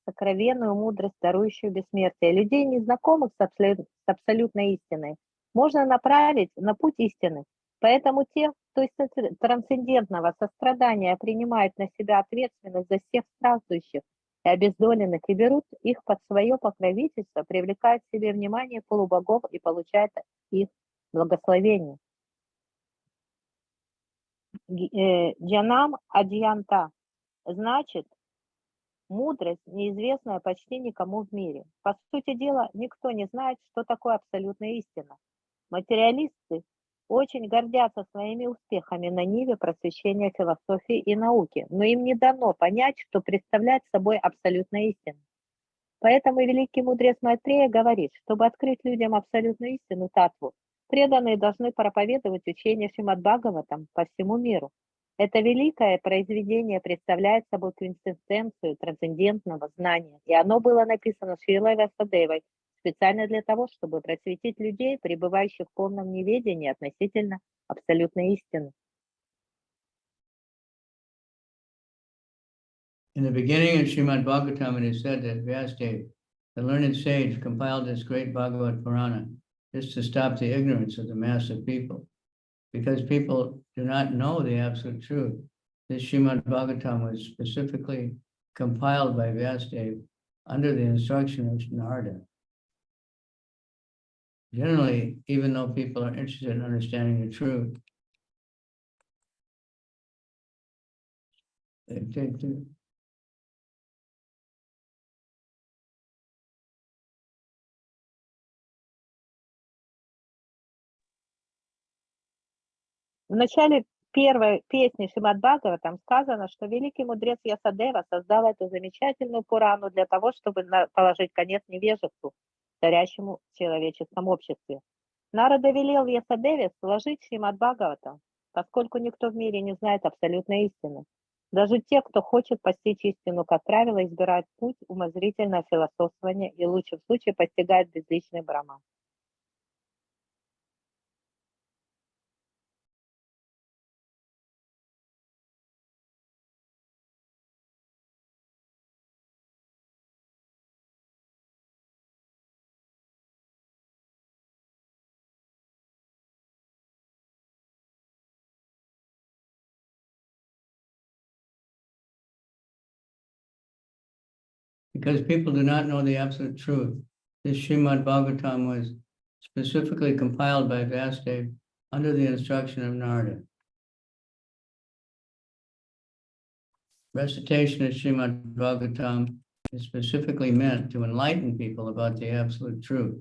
сокровенную мудрость, дарующую бессмертие. Людей, незнакомых с абсолютной истиной, можно направить на путь истины. Поэтому те, кто из трансцендентного сострадания принимают на себя ответственность за всех страждущих и обездоленных и берут их под свое покровительство, привлекают к себе внимание полубогов и получают их благословение. Джанам Адьянта значит мудрость, неизвестная почти никому в мире. По сути дела, никто не знает, что такое абсолютная истина. Материалисты очень гордятся своими успехами на ниве просвещения философии и науки, но им не дано понять, что представляет собой абсолютная истина. Поэтому великий мудрец Майтрея говорит, чтобы открыть людям абсолютную истину Татву, преданные должны проповедовать учение Шримад Бхагаватам по всему миру. Это великое произведение представляет собой квинтэссенцию трансцендентного знания, и оно было написано Шрилой Вьясадевой специально для того, чтобы просветить людей, пребывающих в полном неведении относительно абсолютной истины. In the beginning of Srimad Bhagavatam, it is said that Vyasadeva, the learned sage, compiled this great Bhagavad Purana just to stop the ignorance of the mass of people. Because people do not know the absolute truth, this Srimad Bhagavatam was specifically compiled by Vyasadeva under the instruction of Narada. Generally, even though people are interested in understanding the truth, they take to В начале первой песне Шримад Бхагаватам сказано, что великий мудрец Ясадева создал эту замечательную Пурану для того, чтобы положить конец невежеству, царящему в человеческом обществе. Нарада велел Ясадеве сложить Шримад Бхагаватам, поскольку никто в мире не знает абсолютной истины. Даже те, кто хочет постичь истину, как правило, избирают путь умозрительного философствования и в лучшем случае постигают безличный браман. Because people do not know the absolute truth, this Srimad Bhagavatam was specifically compiled by Vasudev under the instruction of Narada. Recitation of Srimad Bhagavatam is specifically meant to enlighten people about the absolute truth,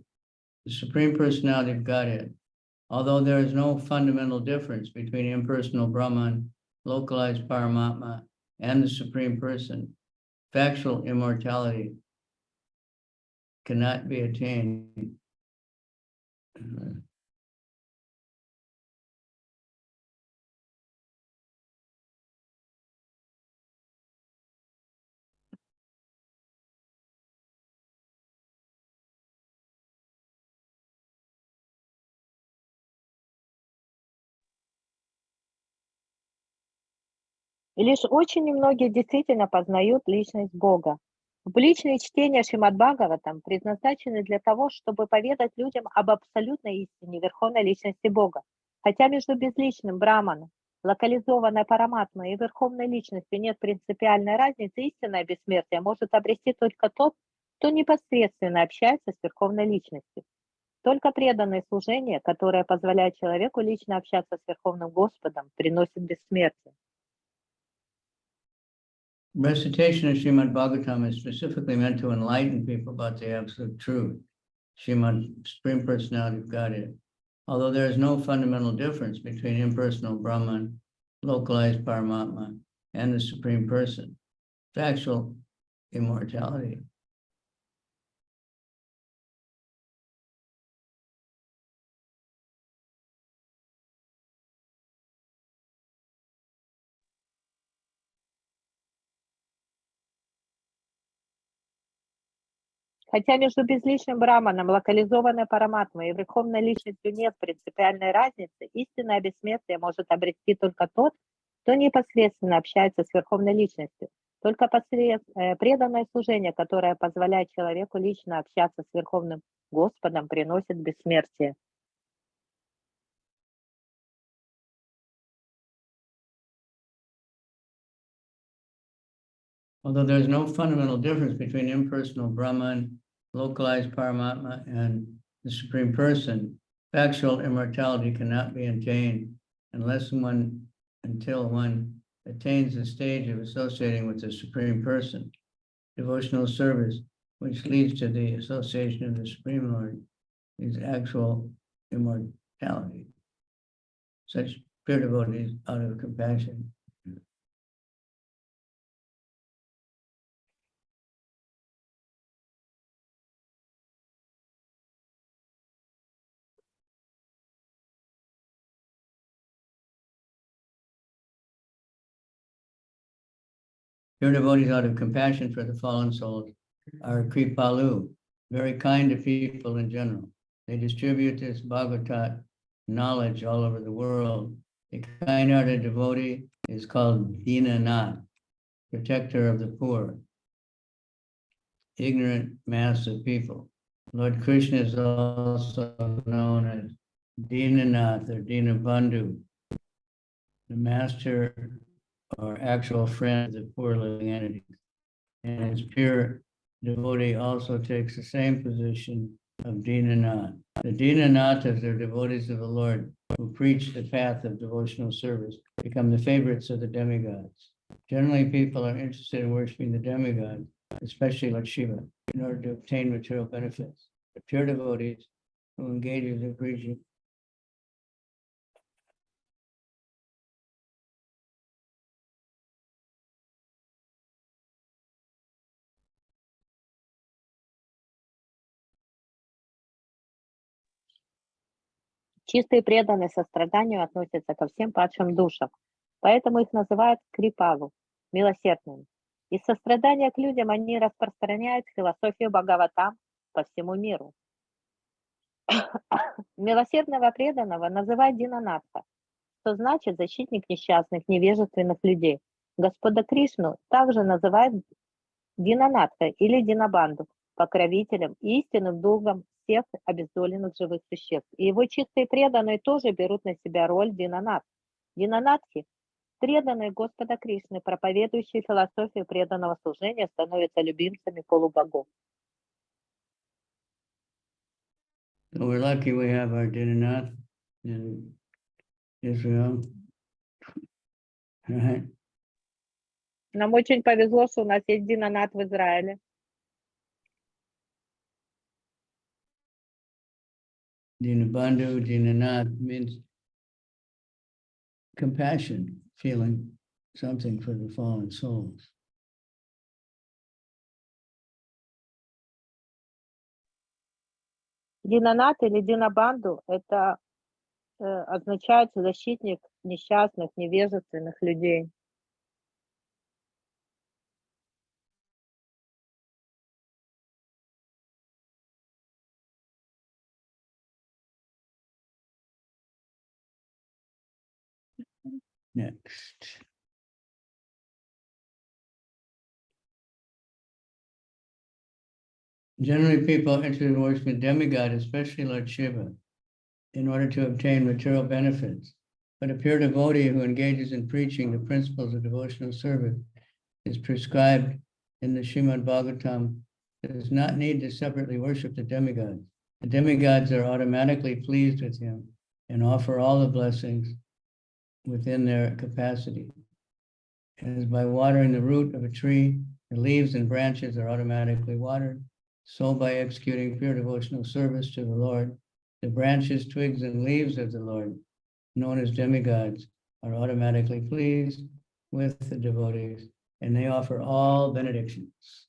the Supreme Personality of Godhead. Although there is no fundamental difference between impersonal Brahman, localized Paramatma, and the Supreme Person, factual immortality cannot be attained. И лишь очень немногие действительно познают личность Бога. Публичные чтения Шримад Бхагаватам предназначены для того, чтобы поведать людям об абсолютной истине верховной личности Бога. Хотя между безличным Браманом, локализованной Параматмой и верховной личностью нет принципиальной разницы, истинное бессмертие может обрести только тот, кто непосредственно общается с верховной личностью. Только преданное служение, которое позволяет человеку лично общаться с Верховным Господом, приносит бессмертие. Recitation of Srimad Bhagavatam is specifically meant to enlighten people about the absolute truth, Srimad, Supreme Personality of Godhead. Although there is no fundamental difference between impersonal Brahman, localized Paramatma, and the Supreme Person, factual immortality. Хотя между безличным Браманом, локализованной Параматмой и верховной личностью нет принципиальной разницы, истинное бессмертие может обрести только тот, кто непосредственно общается с верховной личностью. Только преданное служение, которое позволяет человеку лично общаться с Верховным Господом, приносит бессмертие. Although there's no fundamental difference between impersonal Brahman, localized Paramatma, and the Supreme Person, factual immortality cannot be attained until one attains the stage of associating with the Supreme Person. Devotional service, which leads to the association of the Supreme Lord, is actual immortality. Such pure devotees, out of compassion, pure devotees out of compassion for the fallen souls are Kripalu, very kind to people in general. They distribute this Bhagavatat knowledge all over the world. A kind-hearted devotee is called Dinanath, protector of the poor, ignorant mass of people. Lord Krishna is also known as Dinanath or Dinabandhu, the master or actual friend of the poor living entities. And his pure devotee also takes the same position of Dinanath. The Dinanathas are devotees of the Lord who preach the path of devotional service, become the favorites of the demigods. Generally, people are interested in worshiping the demigods, especially Lord Shiva, in order to obtain material benefits. The pure devotees who engage in the preaching Чистые преданные состраданию относятся ко всем падшим душам, поэтому их называют крипагу, милосердными. Из сострадания к людям они распространяют философию Бхагаватам по всему миру. Милосердного преданного называют Динанатха, что значит защитник несчастных, невежественных людей. Господа Кришну также называют Динанатха или Динабанду, покровителем и истинным другом всех обездоленных живых существ. И его чистые преданные тоже берут на себя роль Динанатх. Динанатхи, преданные Господа Кришны, проповедующие философию преданного служения, становятся любимцами полубогов. So we're lucky we have our Dinanath in Israel. Right? Нам очень повезло, что у нас есть Динанат в Израиле. Dinabandhu, Dinanath means compassion, feeling something for the fallen souls. Динанат или Динабанду – это означает защитник несчастных, невежественных людей. Next. Generally, people enter the worship of demigod, especially Lord Shiva, in order to obtain material benefits. But a pure devotee who engages in preaching the principles of devotional service is prescribed in the Srimad Bhagavatam does not need to separately worship the demigods. The demigods are automatically pleased with him and offer all the blessings within their capacity. As by watering the root of a tree, the leaves and branches are automatically watered, so by executing pure devotional service to the Lord, the branches, twigs, and leaves of the Lord, known as demigods, are automatically pleased with the devotees, and they offer all benedictions.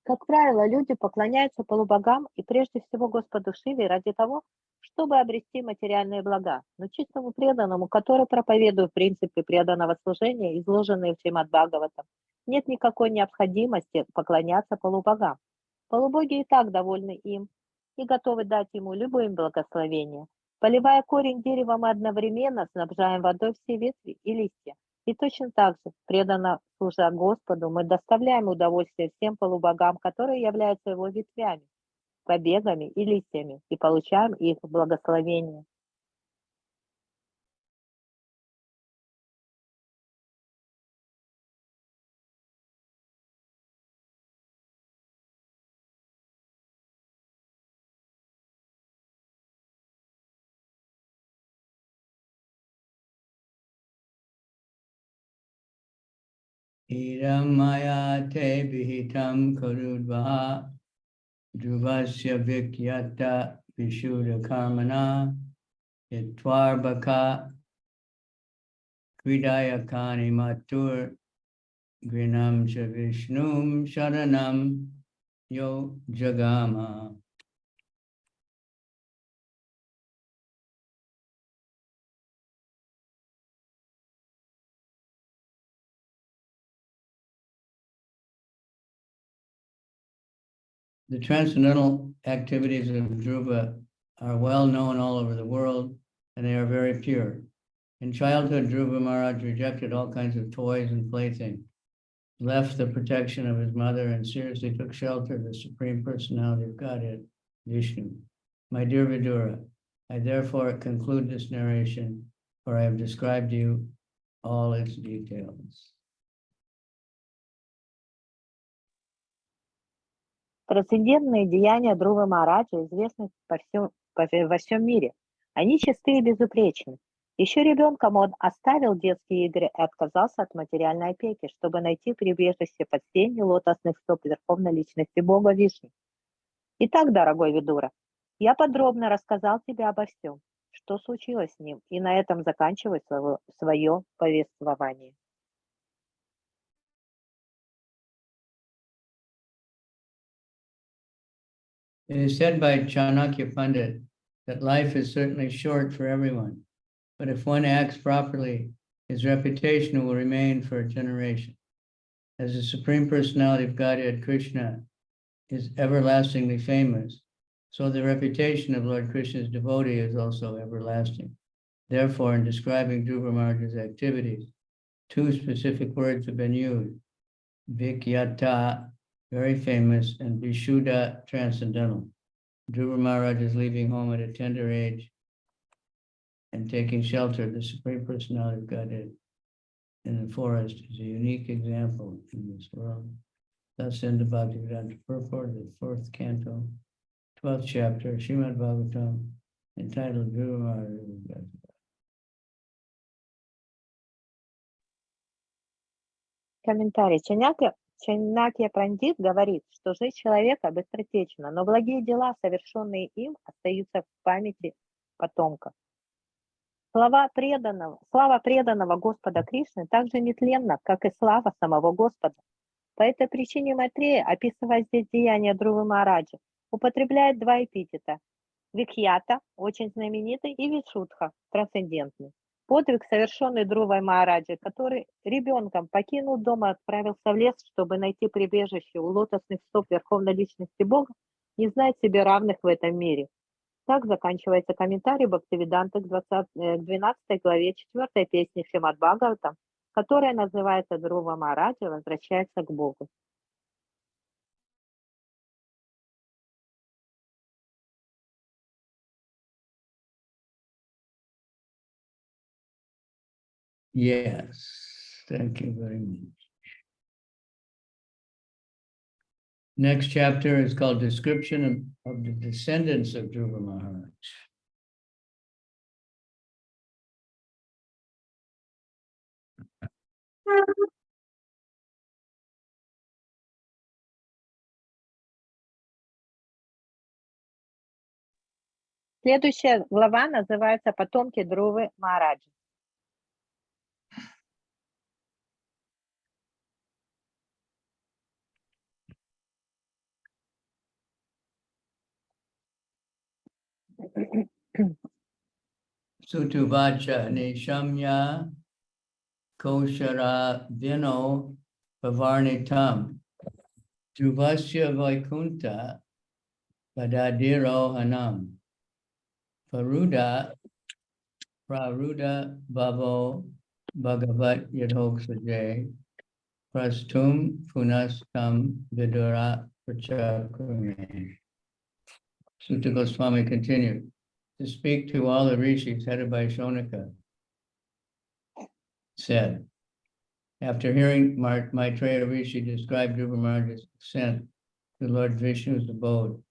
Как правило, люди поклоняются полубогам и прежде всего Господу Шиве ради того, чтобы обрести материальные блага. Но чистому преданному, который проповедует принципы преданного служения, изложенные в Шримад Бхагаватам, нет никакой необходимости поклоняться полубогам. Полубоги и так довольны им и готовы дать ему любые благословения. Поливая корень дерева, мы одновременно снабжаем водой все ветви и листья. И точно так же, преданно служа Господу, мы доставляем удовольствие всем полубогам, которые являются его ветвями, побегами и листьями, и получаем их благословение. Idam maya te vihitam karudvaha Druvasya vikyata vishuddha karmana Yatvarbaka Kridayakani matur Grinam cha Vishnum sharanam yo jagama. The transcendental activities of Dhruva are well known all over the world, and they are very pure. In childhood, Dhruva Maharaj rejected all kinds of toys and playthings, left the protection of his mother, and seriously took shelter of the Supreme Personality of Godhead, Vishnu. My dear Vidura, I therefore conclude this narration, for I have described to you all its details. Трансцендентные деяния Друвы Махараджа известны во всем мире. Они чисты и безупречны. Еще ребенком он оставил детские игры и отказался от материальной опеки, чтобы найти прибежище под сенью лотосных стоп Верховной Личности Бога Вишну. Итак, дорогой Видура, я подробно рассказал тебе обо всем, что случилось с ним, и на этом заканчиваю свое повествование. It is said by Chanakya Pandit that life is certainly short for everyone, but if one acts properly, his reputation will remain for a generation. As the Supreme Personality of Godhead, Krishna, is everlastingly famous, so the reputation of Lord Krishna's devotee is also everlasting. Therefore, in describing Dhruva Maharaj's activities, two specific words have been used: Vikyata, very famous, and Vishuddha, transcendental. Dhruva Maharaj is leaving home at a tender age and taking shelter of the Supreme Personality of Godhead in the forest is a unique example in this world. Thus in the Bhagavatam purport, the 4th canto, 12th chapter, Srimad Bhagavatam, entitled Dhruva Maharaj. Комментарий. Чанакья Пандит говорит, что жизнь человека быстротечна, но благие дела, совершенные им, остаются в памяти потомков. Слава преданного Господа Кришны так же нетленна, как и слава самого Господа. По этой причине Майтрея, описывая здесь деяния Dhruva Махараджа, употребляет два эпитета: Викьята, очень знаменитый, и Вишудха, трансцендентный. Подвиг, совершенный Dhruva Махараджа, который ребенком покинул дом и отправился в лес, чтобы найти прибежище у лотосных стоп Верховной Личности Бога, не знает себе равных в этом мире. Так заканчивается комментарий Бхактивиданты к 12 главе 4 песни Шримад Бхагаватам, которая называется «Dhruva Махараджа возвращается к Богу». Yes, thank you very much. Next chapter is called Description of the Descendants of Dhruva Maharaj. Следующая глава называется «Потомки Dhruva Махараджа». Sutuvacha Nishamya Koshara Vino Pavarnitam Dhuvasya Vaikunta Padadiro Hanam Paruda Praruda Bhavo Bhagavat Yadhoksaje Prastum Punastam Vidura Prachakrame. Sutta Goswami continued to speak to all the rishis headed by Shonaka, said, after hearing Maitreya Rishi describe Dhruva Maharaj's ascent to Lord Vishnu's abode,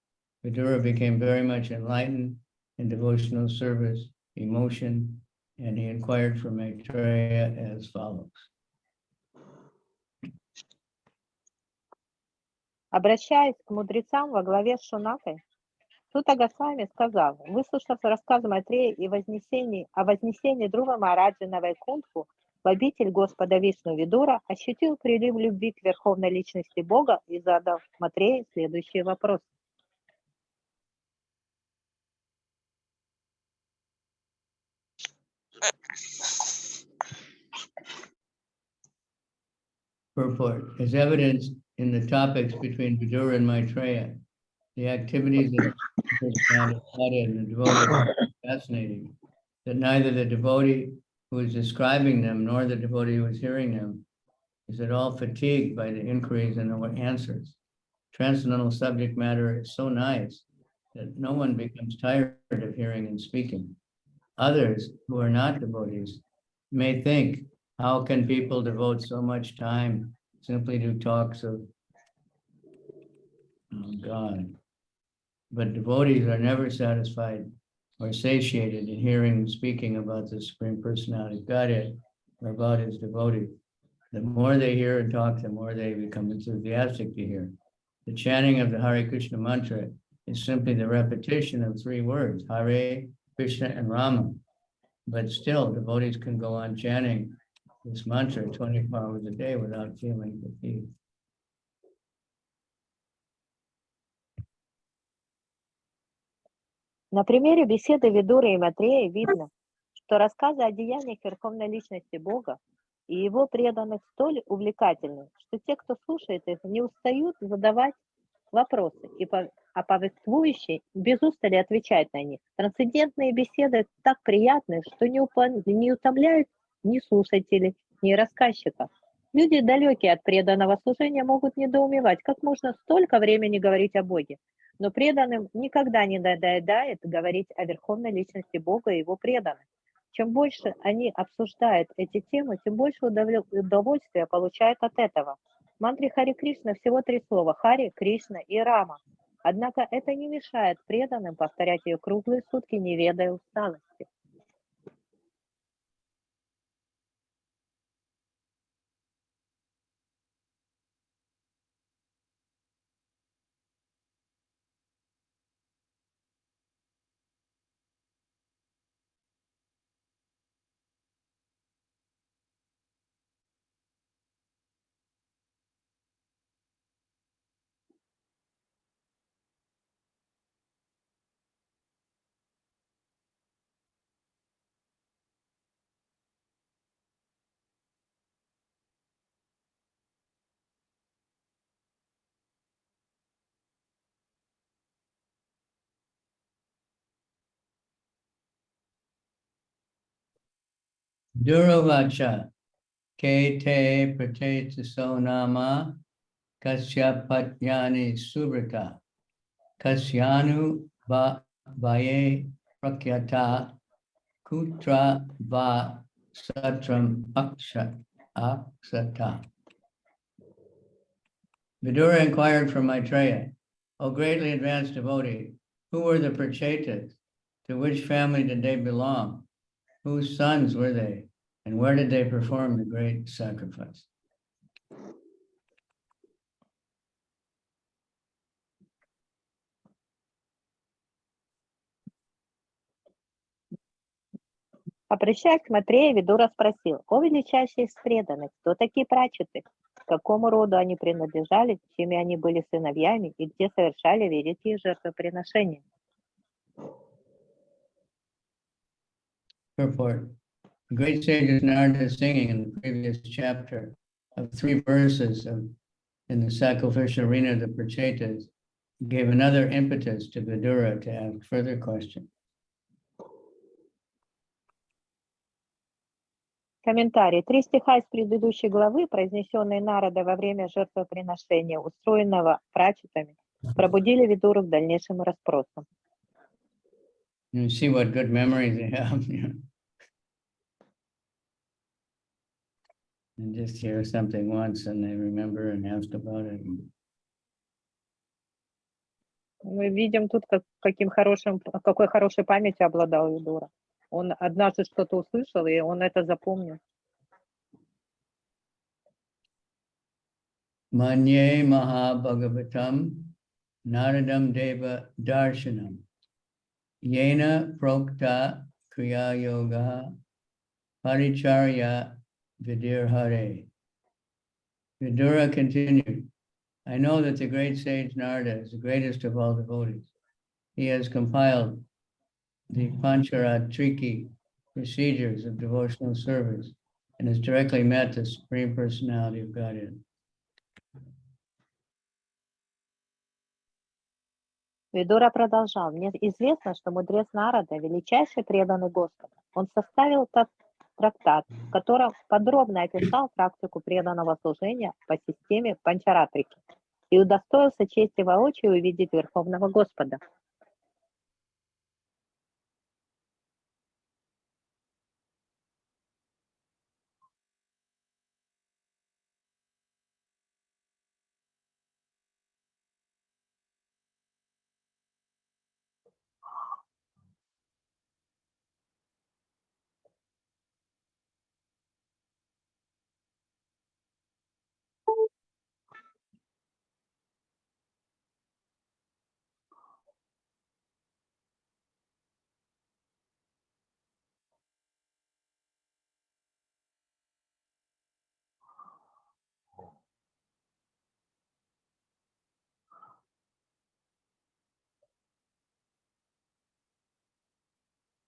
Vidura became very much enlightened in devotional service, emotion, and he inquired from Maitreya as follows. Обращаясь к мудрецам во главе с Шунакой, Сутта Госвами сказал: выслушав рассказ Майтрея и о вознесении Dhruva Махараджа на Вайкунтху, в обитель Господа Вишну, Видура ощутил прилив любви к Верховной Личности Бога и задал Майтрею следующие вопросы. Purport is evidenced in the topics between Vidura and Maitreya. The activities of the personality and the devotee are fascinating, that neither the devotee who is describing them nor the devotee who is hearing them is at all fatigued by the inquiries and the answers. Transcendental subject matter is so nice that no one becomes tired of hearing and speaking. Others who are not devotees may think, how can people devote so much time simply to talks of God? But devotees are never satisfied or satiated in hearing and speaking about the Supreme Personality of Godhead or about his devotees. The more they hear and talk, the more they become enthusiastic to hear. The chanting of the Hare Krishna mantra is simply the repetition of 3 words, Hare, Krishna, and Rama. But still, devotees can go on chanting this mantra 24 hours a day without feeling fatigued. На примере беседы Видуры и Матрея видно, что рассказы о деяниях Верховной Личности Бога и Его преданных столь увлекательны, что те, кто слушает их, не устают задавать вопросы, а повествующий без устали отвечает на них. Трансцендентные беседы так приятны, что не утомляют ни слушателей, ни рассказчиков. Люди, далекие от преданного служения, могут недоумевать, как можно столько времени говорить о Боге. Но преданным никогда не надоедает говорить о Верховной Личности Бога и Его преданных. Чем больше они обсуждают эти темы, тем больше удовольствия получают от этого. В мантре Хари Кришна всего 3 слова – Хари, Кришна и Рама. Однако это не мешает преданным повторять ее круглые сутки, не ведая усталости. Duravacha, ke te pratetaso nama, kasyapatyani subrata, kasyanu vaye prakyata, kutra va satram aksata. Vidura inquired from Maitreya, O greatly advanced devotee, who were the prachetas? To which family did they belong? Whose sons were they? And where did they perform the great sacrifice? Обращаясь к Матрею, Видура спросил: «О величайший из преданных, кто такие прачеты? К какому роду они принадлежали, чьими они были сыновьями и где совершали великие жертвоприношения?» Purport. The great sages Narada is singing in the previous chapter of 3 verses in the sacrificial arena of the Prachetas gave another impetus to Vidura to ask further questions. Комментарий. 3 стиха из предыдущей главы, произнесенные Нарадой во время жертвоприношения, устроенного прачетами, пробудили Видуру к дальнейшим расспросам. You see what good memories they have. And just hear something once and they remember and ask about it. Мы видим тут, какой хорошей памятью обладал Видура. Он однажды что-то услышал, и он это запомнил. Manye Maha Bhagavatam Naradam Deva Darshanam Yena Prokta Kriya Yoga Paricharya Vidir Hare. Vidura continued, I know that the great sage Narada is the greatest of all devotees. He has compiled the Pancharatriki procedures of devotional service and has directly met the Supreme Personality of Godhead. Видура продолжал. Мне известно, что мудрец Нарада, величайший преданный Господа. Он составил трактат, в котором подробно описал практику преданного служения по системе Панчаратрики и удостоился чести воочию увидеть Верховного Господа.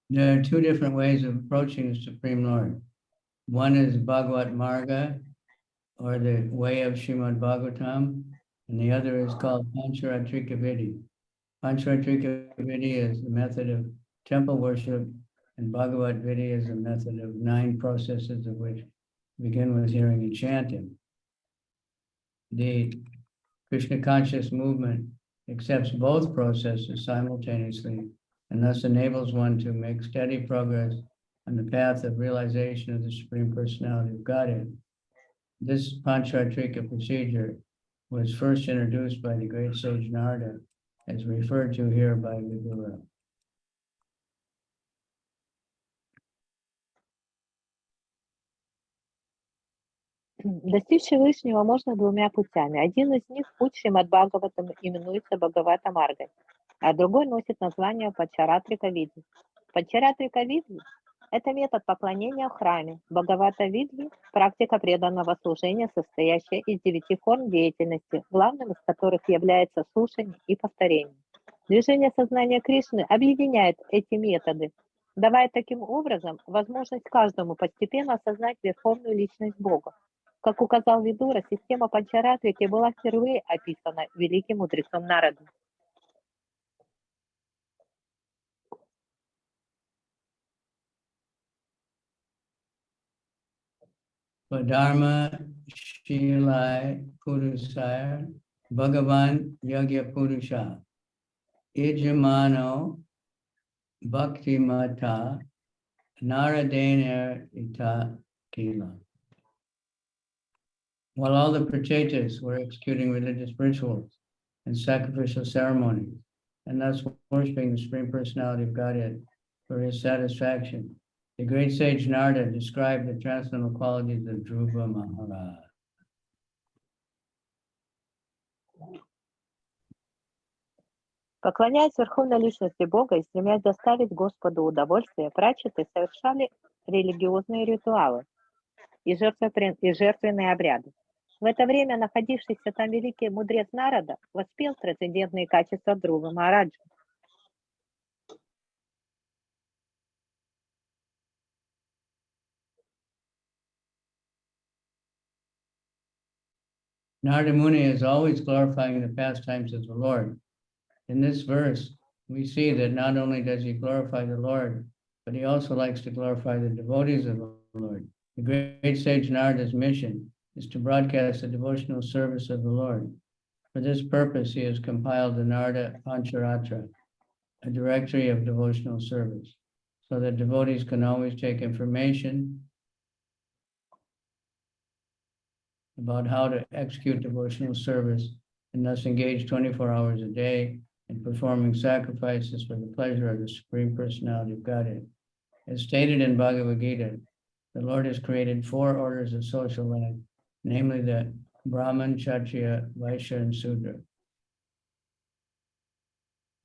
There are two different ways of approaching the Supreme Lord. One is Bhagavat Marga, or the way of Srimad Bhagavatam, and the other is called Pancharatrika Vidhi. Pancharatrika Vidhi is the method of temple worship, and Bhagavat Vidhi is a method of 9 processes, of which begin with hearing and chanting. The Krishna conscious movement accepts both processes simultaneously, and thus enables one to make steady progress on the path of realization of the Supreme Personality of Godhead. This Pancharatrika procedure was first introduced by the great sage Narada, as referred to here by Vidura. Достичь Всевышнего можно двумя путями. Один из них, путь Шримад Бхагаватам, именуется Бхагавата Маргой, а другой носит название Панчаратрика Видхи. Панчаратрика Видхи – это метод поклонения в храме. Бхагавата Видхи – практика преданного служения, состоящая из 9 форм деятельности, главным из которых является слушание и повторение. Движение сознания Кришны объединяет эти методы, давая таким образом возможность каждому постепенно осознать верховную личность Бога. Как указал Видура, система Панчаратрики была впервые описана великим мудрецом Нарадой. Dharma Shilai Purusaya Bhagavan Yagya Purusha Ijamano Bhakti Mata Naradener Ita Kila. While all the prachetas were executing religious rituals and sacrificial ceremonies, and thus worshiping the Supreme Personality of Godhead for his satisfaction, the great sage Narada described the transcendental qualities of Dhruva Maharaj. Поклоняясь Верховной Личности Бога и стремясь доставить Господу удовольствие, прачеты совершали религиозные ритуалы и жертвенные обряды. В это время находившийся там великий мудрец Нарада воспел трансцендентные качества Dhruva Махараджа. Narada Muni is always glorifying the pastimes of the Lord. In this verse, we see that not only does he glorify the Lord, but he also likes to glorify the devotees of the Lord. The great sage Narada's mission is to broadcast the devotional service of the Lord. For this purpose, he has compiled the Narada Pancharatra, a directory of devotional service, so that devotees can always take information about how to execute devotional service and thus engage 24 hours a day in performing sacrifices for the pleasure of the Supreme Personality of Godhead. As stated in Bhagavad Gita, the Lord has created 4 orders of social life, namely the Brahman, Kshatriya, Vaishya, and Sudra.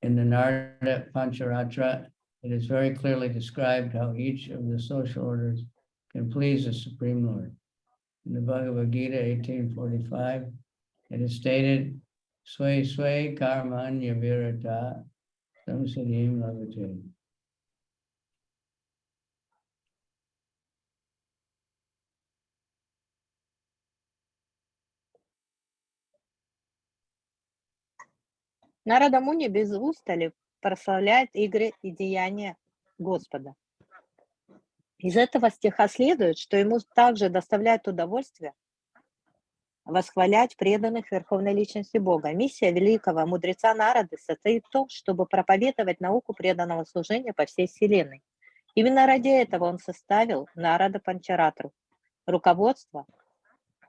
In the Narada Pancharatra, it is very clearly described how each of the social orders can please the Supreme Lord. In the Bhagavad Gita 1845, it is stated, Sway Sway Karmanya Virata Samsadim Lavate. Нарада Муни без устали прославляет игры и деяния Господа. Из этого стиха следует, что ему также доставляет удовольствие восхвалять преданных Верховной Личности Бога. Миссия великого мудреца Нарады состоит в том, чтобы проповедовать науку преданного служения по всей Вселенной. Именно ради этого он составил Нарада Панчаратру, руководство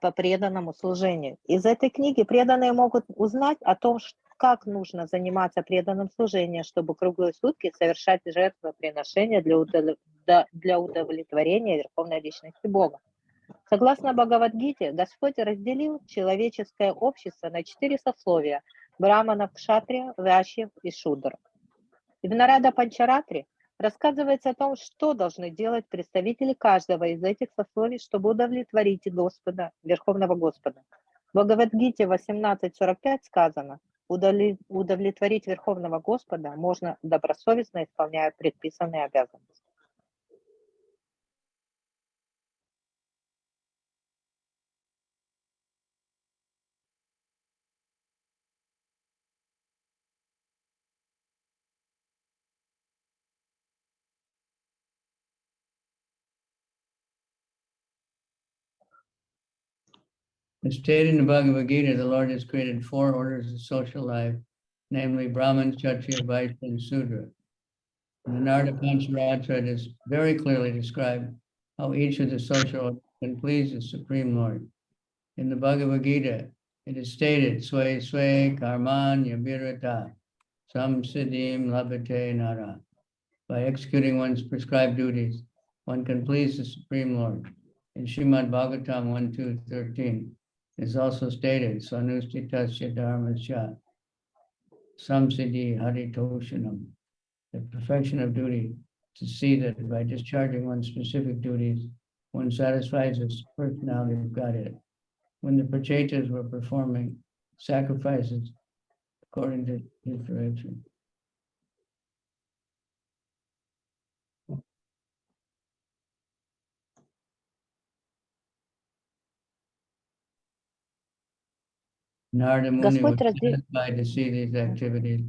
по преданному служению. Из этой книги преданные могут узнать о том, как нужно заниматься преданным служением, чтобы круглые сутки совершать жертвоприношения для удовлетворения Верховной Личности Бога. Согласно Бхагават-гите, Господь разделил человеческое общество на 4 сословия – браманов, кшатрия, вайшьев и шудр. И в Нарада Панчаратре рассказывается о том, что должны делать представители каждого из этих сословий, чтобы удовлетворить Господа, Верховного Господа. В Бхагават-гите 18.45 сказано: Удовлетворить Верховного Господа можно добросовестно, исполняя предписанные обязанности. As stated in the Bhagavad Gita, the Lord has created 4 orders of social life, namely Brahman, Kshatriya, Vaishya, and Sudra. And the Narada Pancharatra it is very clearly described how each of the social orders can please the Supreme Lord. In the Bhagavad Gita, it is stated, Sway Sway Karman Yabirata Sam Siddhim Labhate Nara. By executing one's prescribed duties, one can please the Supreme Lord. In Srimad Bhagavatam 1.2.13, it is also stated, Swanustitasya Dharmasya Samsiddhi Haritoshanam. The perfection of duty, to see that by discharging one's specific duties, one satisfies the personality of Godhead. When the Prachetas were performing sacrifices according to his direction. Narada Muni was satisfied to see these activities,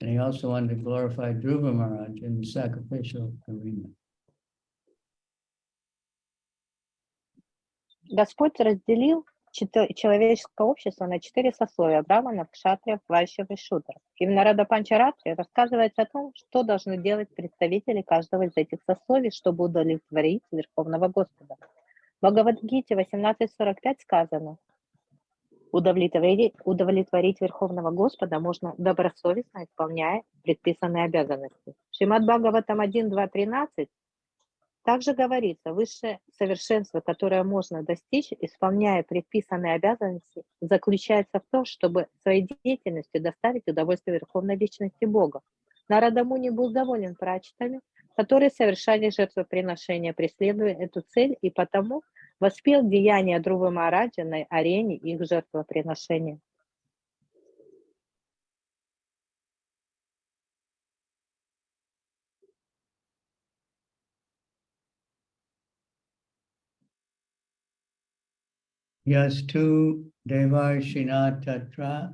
and he also wanted to glorify Dhruva Maharaj in the sacrificial arena. Господь разделил человеческое общество на 4 сословия: браманов, кшатриев, вайшьев и шудров. И в Нарада Панчаратре рассказывается о том, что должны делать представители каждого из этих сословий, чтобы удовлетворить Верховного Господа. В Бхагавадгите 18.45 сказано: удовлетворить Верховного Господа можно добросовестно, исполняя предписанные обязанности. Шримад Бхагаватам 1.2.13 также говорится: высшее совершенство, которое можно достичь, исполняя предписанные обязанности, заключается в том, чтобы своей деятельностью доставить удовольствие Верховной Личности Бога. Нарада Муни был доволен прачетами, которые совершали жертвоприношения, преследуя эту цель, и потому воспел деяния Друвы Махараджа на арене их жертвоприношения. Yastu Devarshina Tatra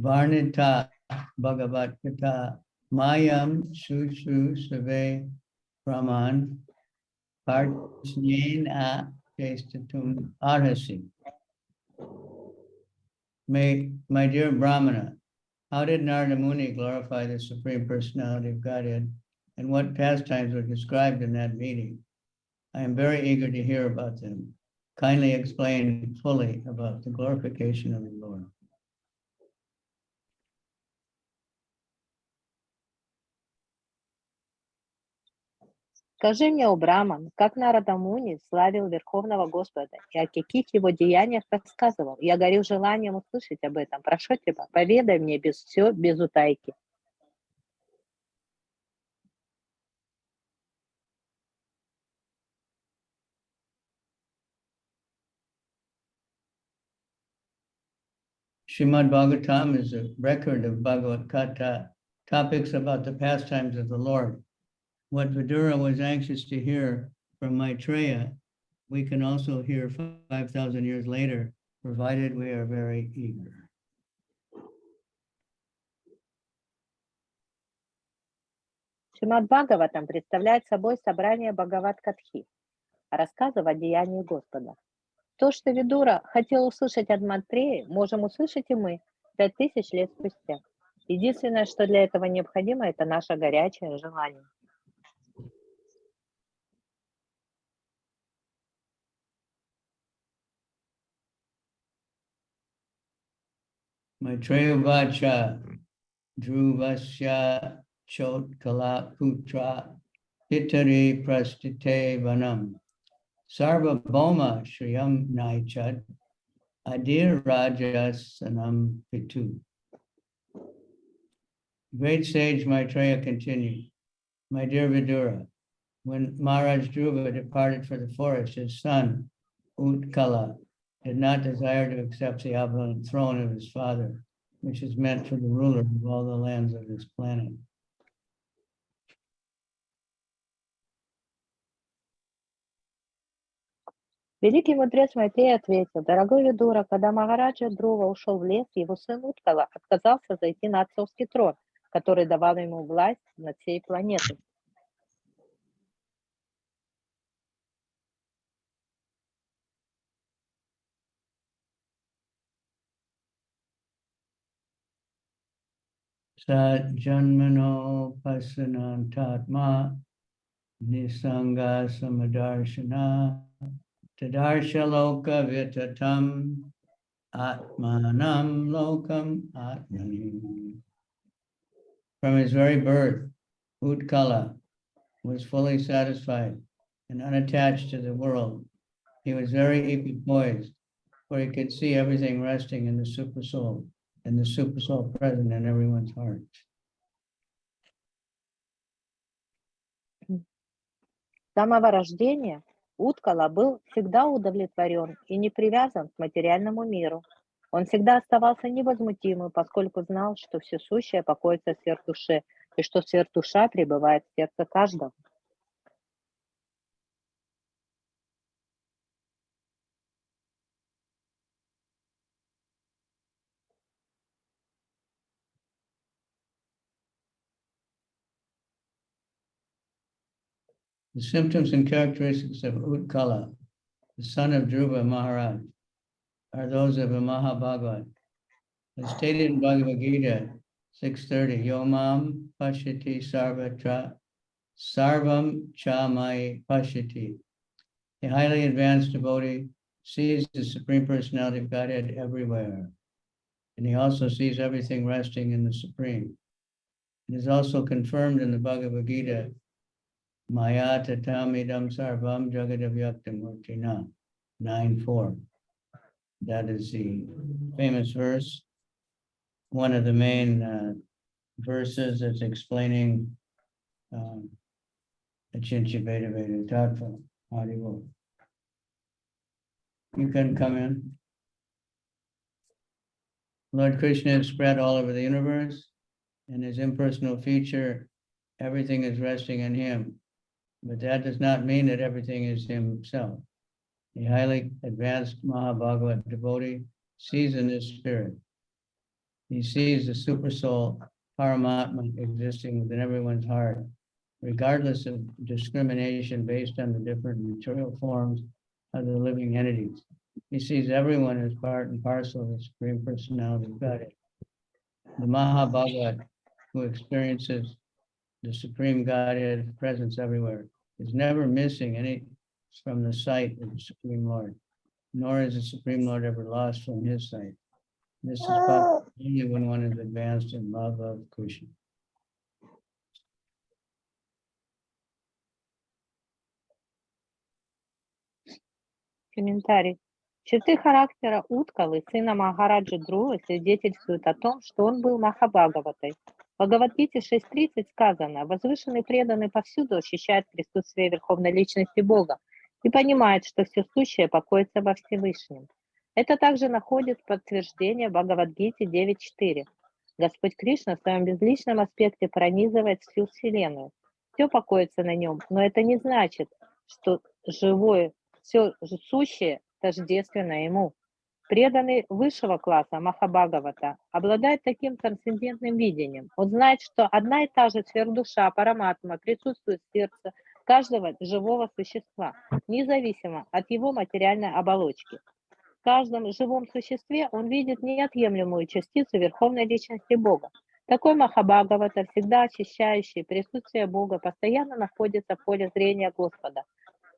Varnita Bhagavatkata Mayam Shushu Save Brahman Partsnena Testatum Arhasi. My dear Brahmana, how did Narada Muni glorify the Supreme Personality of Godhead, and what pastimes were described in that meeting? I am very eager to hear about them. Kindly explain fully about the glorification of the Lord. Скажи мне, о Браман, как Нарада Муни славил Верховного Господа и о каких его деяниях рассказывал? Я горю желанием услышать об этом. Прошу тебя, поведай мне все без утайки. Srimad Bhagavatam is a record of Bhagavad Gita, topics about the pastimes of the Lord. What Vidura was anxious to hear from Maitreya, we can also hear 5,000 years later, provided we are very eager. Шримад Бхагаватам представляет собой собрание Бхагават-катхи, рассказов о деянии Господа. То, что Видура хотел услышать от Майтреи, можем услышать и мы 5000 лет спустя. Единственное, что для этого необходимо, это наше горячее желание. Maitreya Vacha Dhruvasya Chotkala Putra Hitari Prastite Vanam Sarva Bhoma Shriyam Naichad Adir Rajasanam Pitu. Great sage Maitreya continued, my dear Vidura, when Maharaj Dhruva departed for the forest, his son Utkala did not desire to accept the opulent throne of his father, which is meant for the ruler of all the lands of this planet. Великий мудрец Майтрея ответил: дорогой Видура, когда Махараджа Друва ушел в лес, его сын Уткала отказался зайти на отцовский трон, который давал ему власть над всей планетой. Janmano pasanantatma nisanga samadarshana tadarsha loka vitatam atmanam lokam atmani. From his very birth, Utkala was fully satisfied and unattached to the world. He was very equipoised, for he could see everything resting in the Supersoul, and the Supersoul present in everyone's heart. С самого рождения Уткала был всегда удовлетворен и не привязан к материальному миру. Он всегда оставался невозмутимым, поскольку знал, что все сущее покоится в сверхдуше, и что сверхдуша пребывает в сердце каждого. The symptoms and characteristics of Utkala, the son of Dhruva Maharaj, are those of a Mahabhagavat. As stated in Bhagavad Gita 6:30, Yomam Pashati Sarvatra Sarvam Chamai Pashati. A highly advanced devotee sees the Supreme Personality of Godhead everywhere, and he also sees everything resting in the Supreme. It is also confirmed in the Bhagavad Gita, Maya tatamidam sarvam jagadavyaktam murtina 9:4. That is the famous verse, one of the main verses that's explaining Achincha Veda Veda Tattva. Haribo. You can come in. Lord Krishna is spread all over the universe, and his impersonal feature, everything is resting in him. But that does not mean that everything is himself. A highly advanced Mahabhagavat devotee sees in his spirit. He sees the super soul, Paramatma, existing within everyone's heart, regardless of discrimination based on the different material forms of the living entities. He sees everyone as part and parcel of the Supreme Personality of Godhead. The Mahabhagavat, who experiences the Supreme Godhead presence everywhere, is never missing any from the sight of the Supreme Lord, nor is the Supreme Lord ever lost from his sight. This is possible only when one is advanced in love of Krishna. Комментарий. Черты характера Уткалы, сына Махараджи Друвы, свидетельствуют о том, что он был Махабхагаватой. В Бхагаватгите 6.30 сказано: «Возвышенный преданный повсюду ощущает присутствие Верховной Личности Бога и понимает, что все сущее покоится во Всевышнем». Это также находит подтверждение в Бхагаватгите 9.4. Господь Кришна в своем безличном аспекте пронизывает всю Вселенную. Все покоится на нем, но это не значит, что живое, все сущее тождественно ему. Преданный высшего класса Махабхагавата обладает таким трансцендентным видением. Он знает, что одна и та же сверхдуша Параматма присутствует в сердце каждого живого существа, независимо от его материальной оболочки. В каждом живом существе он видит неотъемлемую частицу Верховной Личности Бога. Такой Махабхагавата, всегда ощущающий присутствие Бога, постоянно находится в поле зрения Господа,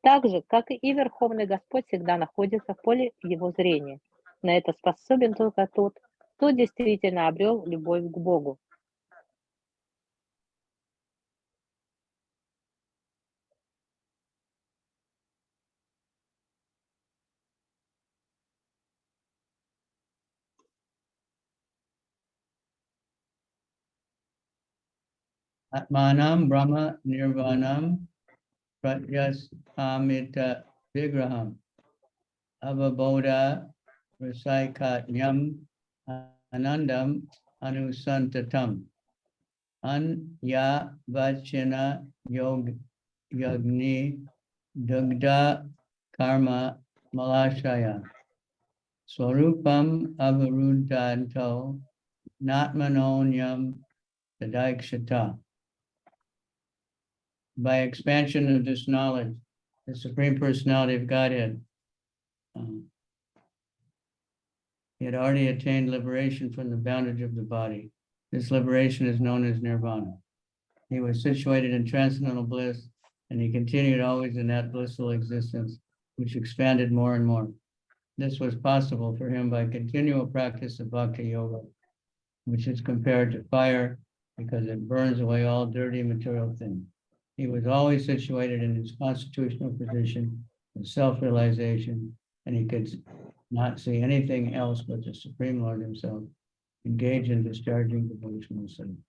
так же, как и Верховный Господь всегда находится в поле его зрения. На это способен только тот, кто действительно обрел любовь к Богу. Atmanam Brahma Nirvanam Pratyastamita Vigraham Avabodha Rasaikatnyam Anandam Anusantatam. Anya Vachana Yagni Dugda Karma Malashaya. Swarupam Avarudanto Natmanonyam Tadikshata. By expansion of this knowledge, the Supreme Personality of Godhead he had already attained liberation from the bondage of the body. This liberation is known as nirvana. He was situated in transcendental bliss, and he continued always in that blissful existence, which expanded more and more. This was possible for him by continual practice of bhakti yoga, which is compared to fire because it burns away all dirty material things. He was always situated in his constitutional position of self-realization, and he could not see anything else but the Supreme Lord himself, engaged in discharging devotional service.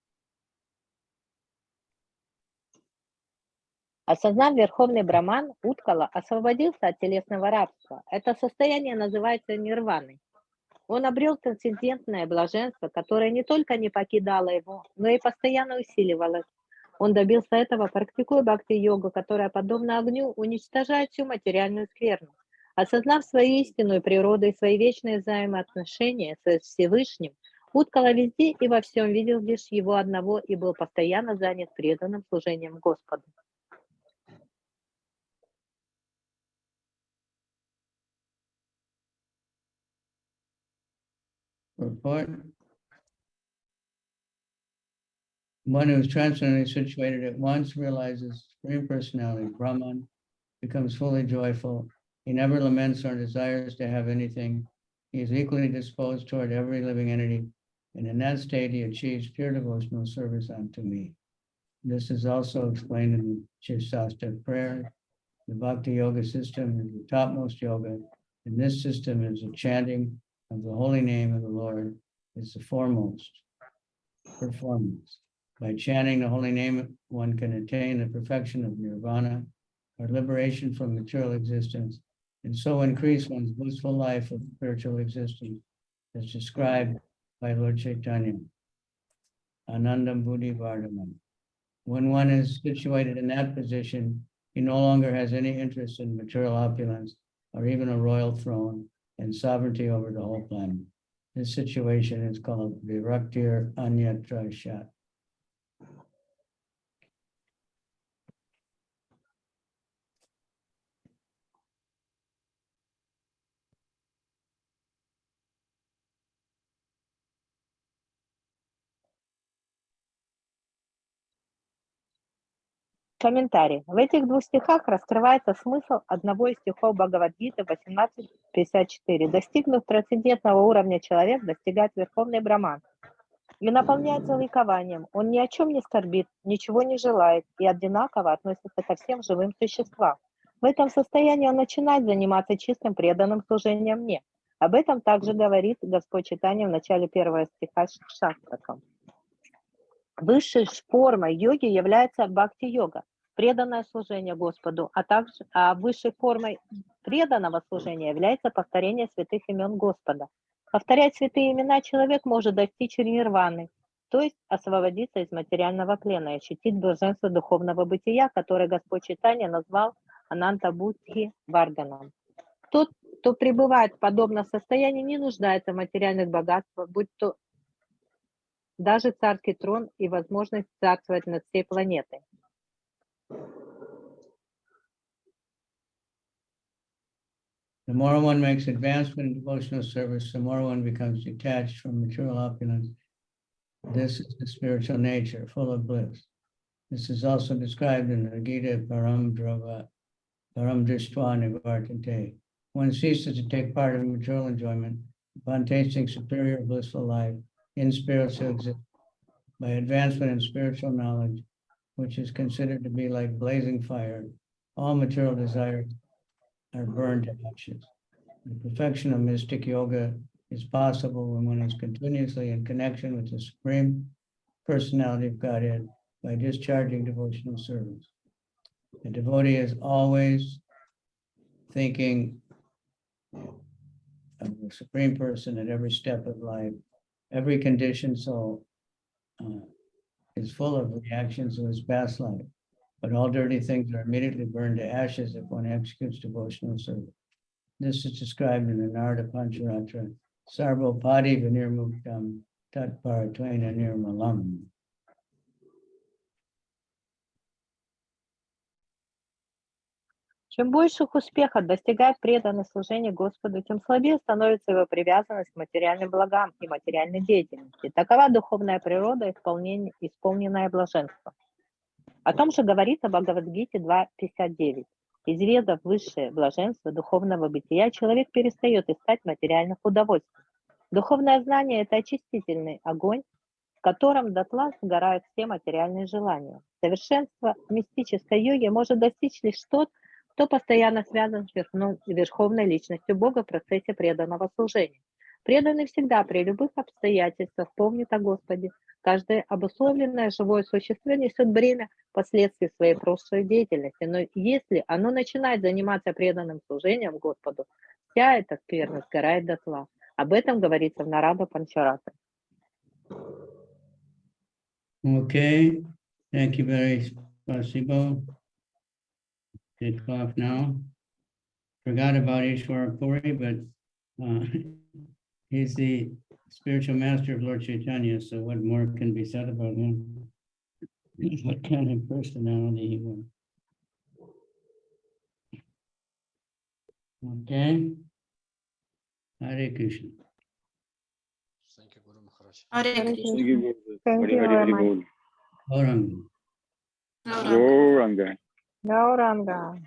Осознав Верховный Браман, Уткала освободился от телесного рабства. Это состояние называется нирваной. Он обрел трансцендентное блаженство, которое не только не покидало его, но и постоянно усиливалось. Он добился этого, практикуя бхакти-йогу, которая, подобно огню, уничтожает всю материальную скверну. Осознав свою истинную природу и свои вечные взаимоотношения с Всевышним, Уткала везде и во всем видел лишь его одного и был постоянно занят преданным служением Господу. Report. One who is transcendently situated at once realizes Supreme Personality, Brahman, becomes fully joyful. He never laments or desires to have anything. He is equally disposed toward every living entity, and in that state he achieves pure devotional service unto me. This is also explained in the Shastra prayer. The Bhakti Yoga system is the topmost yoga, and this system is the chanting of the holy name of the Lord is the foremost performance. By chanting the holy name, one can attain the perfection of nirvana or liberation from material existence, and so increase one's blissful life of spiritual existence as described by Lord Chaitanya. Anandam Buddhi Vardhaman. When one is situated in that position, he no longer has any interest in material opulence or even a royal throne and sovereignty over the whole planet. This situation is called Viraktir Anyatra Shat. Комментарий. В этих двух стихах раскрывается смысл одного из стихов Бхагават-гиты 18.54. Достигнув трансцендентного уровня, человек достигает верховный Браман и наполняется ликованием. Он ни о чем не скорбит, ничего не желает и одинаково относится ко всем живым существам. В этом состоянии он начинает заниматься чистым преданным служением мне. Об этом также говорит Господь Чайтанья в начале первого стиха Шастракам. Высшей формой йоги является бхакти-йога, преданное служение Господу, а высшей формой преданного служения является повторение святых имен Господа. Повторять святые имена человек может достичь нирваны, то есть освободиться из материального плена и ощутить блаженство духовного бытия, которое Господь Чайтанья назвал Ананта Будхи Варданом. Тот, кто пребывает в подобном состоянии, не нуждается в материальных богатствах, будь то даже царский трон и возможность царствовать над всей планетой. The more one makes advancement in devotional service, the more one becomes detached from material opulence. This is the spiritual nature, full of bliss. This is also described in the Gita Param Drishtva Nivartate. One ceases to take part in material enjoyment upon tasting superior blissful life in spiritual existence by advancement in spiritual knowledge, which is considered to be like blazing fire. All material desires are burned to ashes. The perfection of mystic yoga is possible when one is continuously in connection with the Supreme Personality of Godhead by discharging devotional service. The devotee is always thinking of the Supreme Person at every step of life every conditioned soul is full of reactions to his past life, but all dirty things are immediately burned to ashes if one executes devotional service. This is described in the Narada Pancharatra, Sarvo Padi Vinirmuktam Tat Paratvaina Nirmalam. Чем больших успехов достигает преданный служению Господу, тем слабее становится его привязанность к материальным благам и материальной деятельности. Такова духовная природа, исполненная блаженства. О том же говорится в Бхагават-гите 2.59. Изведав высшее блаженство духовного бытия, человек перестает искать материальных удовольствий. Духовное знание – это очистительный огонь, в котором дотла сгорают все материальные желания. Совершенство мистической йоги может достичь лишь тот, кто постоянно связан с верховной личностью Бога в процессе преданного служения. Преданный всегда при любых обстоятельствах помнит о Господе. Каждое обусловленное живое существо несет бремя последствий своей прошлой деятельности, но если оно начинает заниматься преданным служением Господу, вся эта скверна сгорает дотла. Об этом говорится в Нарада Панчаратре. Okay, thank you very much. Take off now. Forgot about Ishwara Puri, but he's the spiritual master of Lord Chaitanya, so what more can be said about him? What kind of personality he was. Okay. Hare Krishna. Thank you, Guru Maharaj. Hare Krishna. Thank you Hari very Hari much. Bol. Gauranga. Gauranga. Gauranga. Gauranga.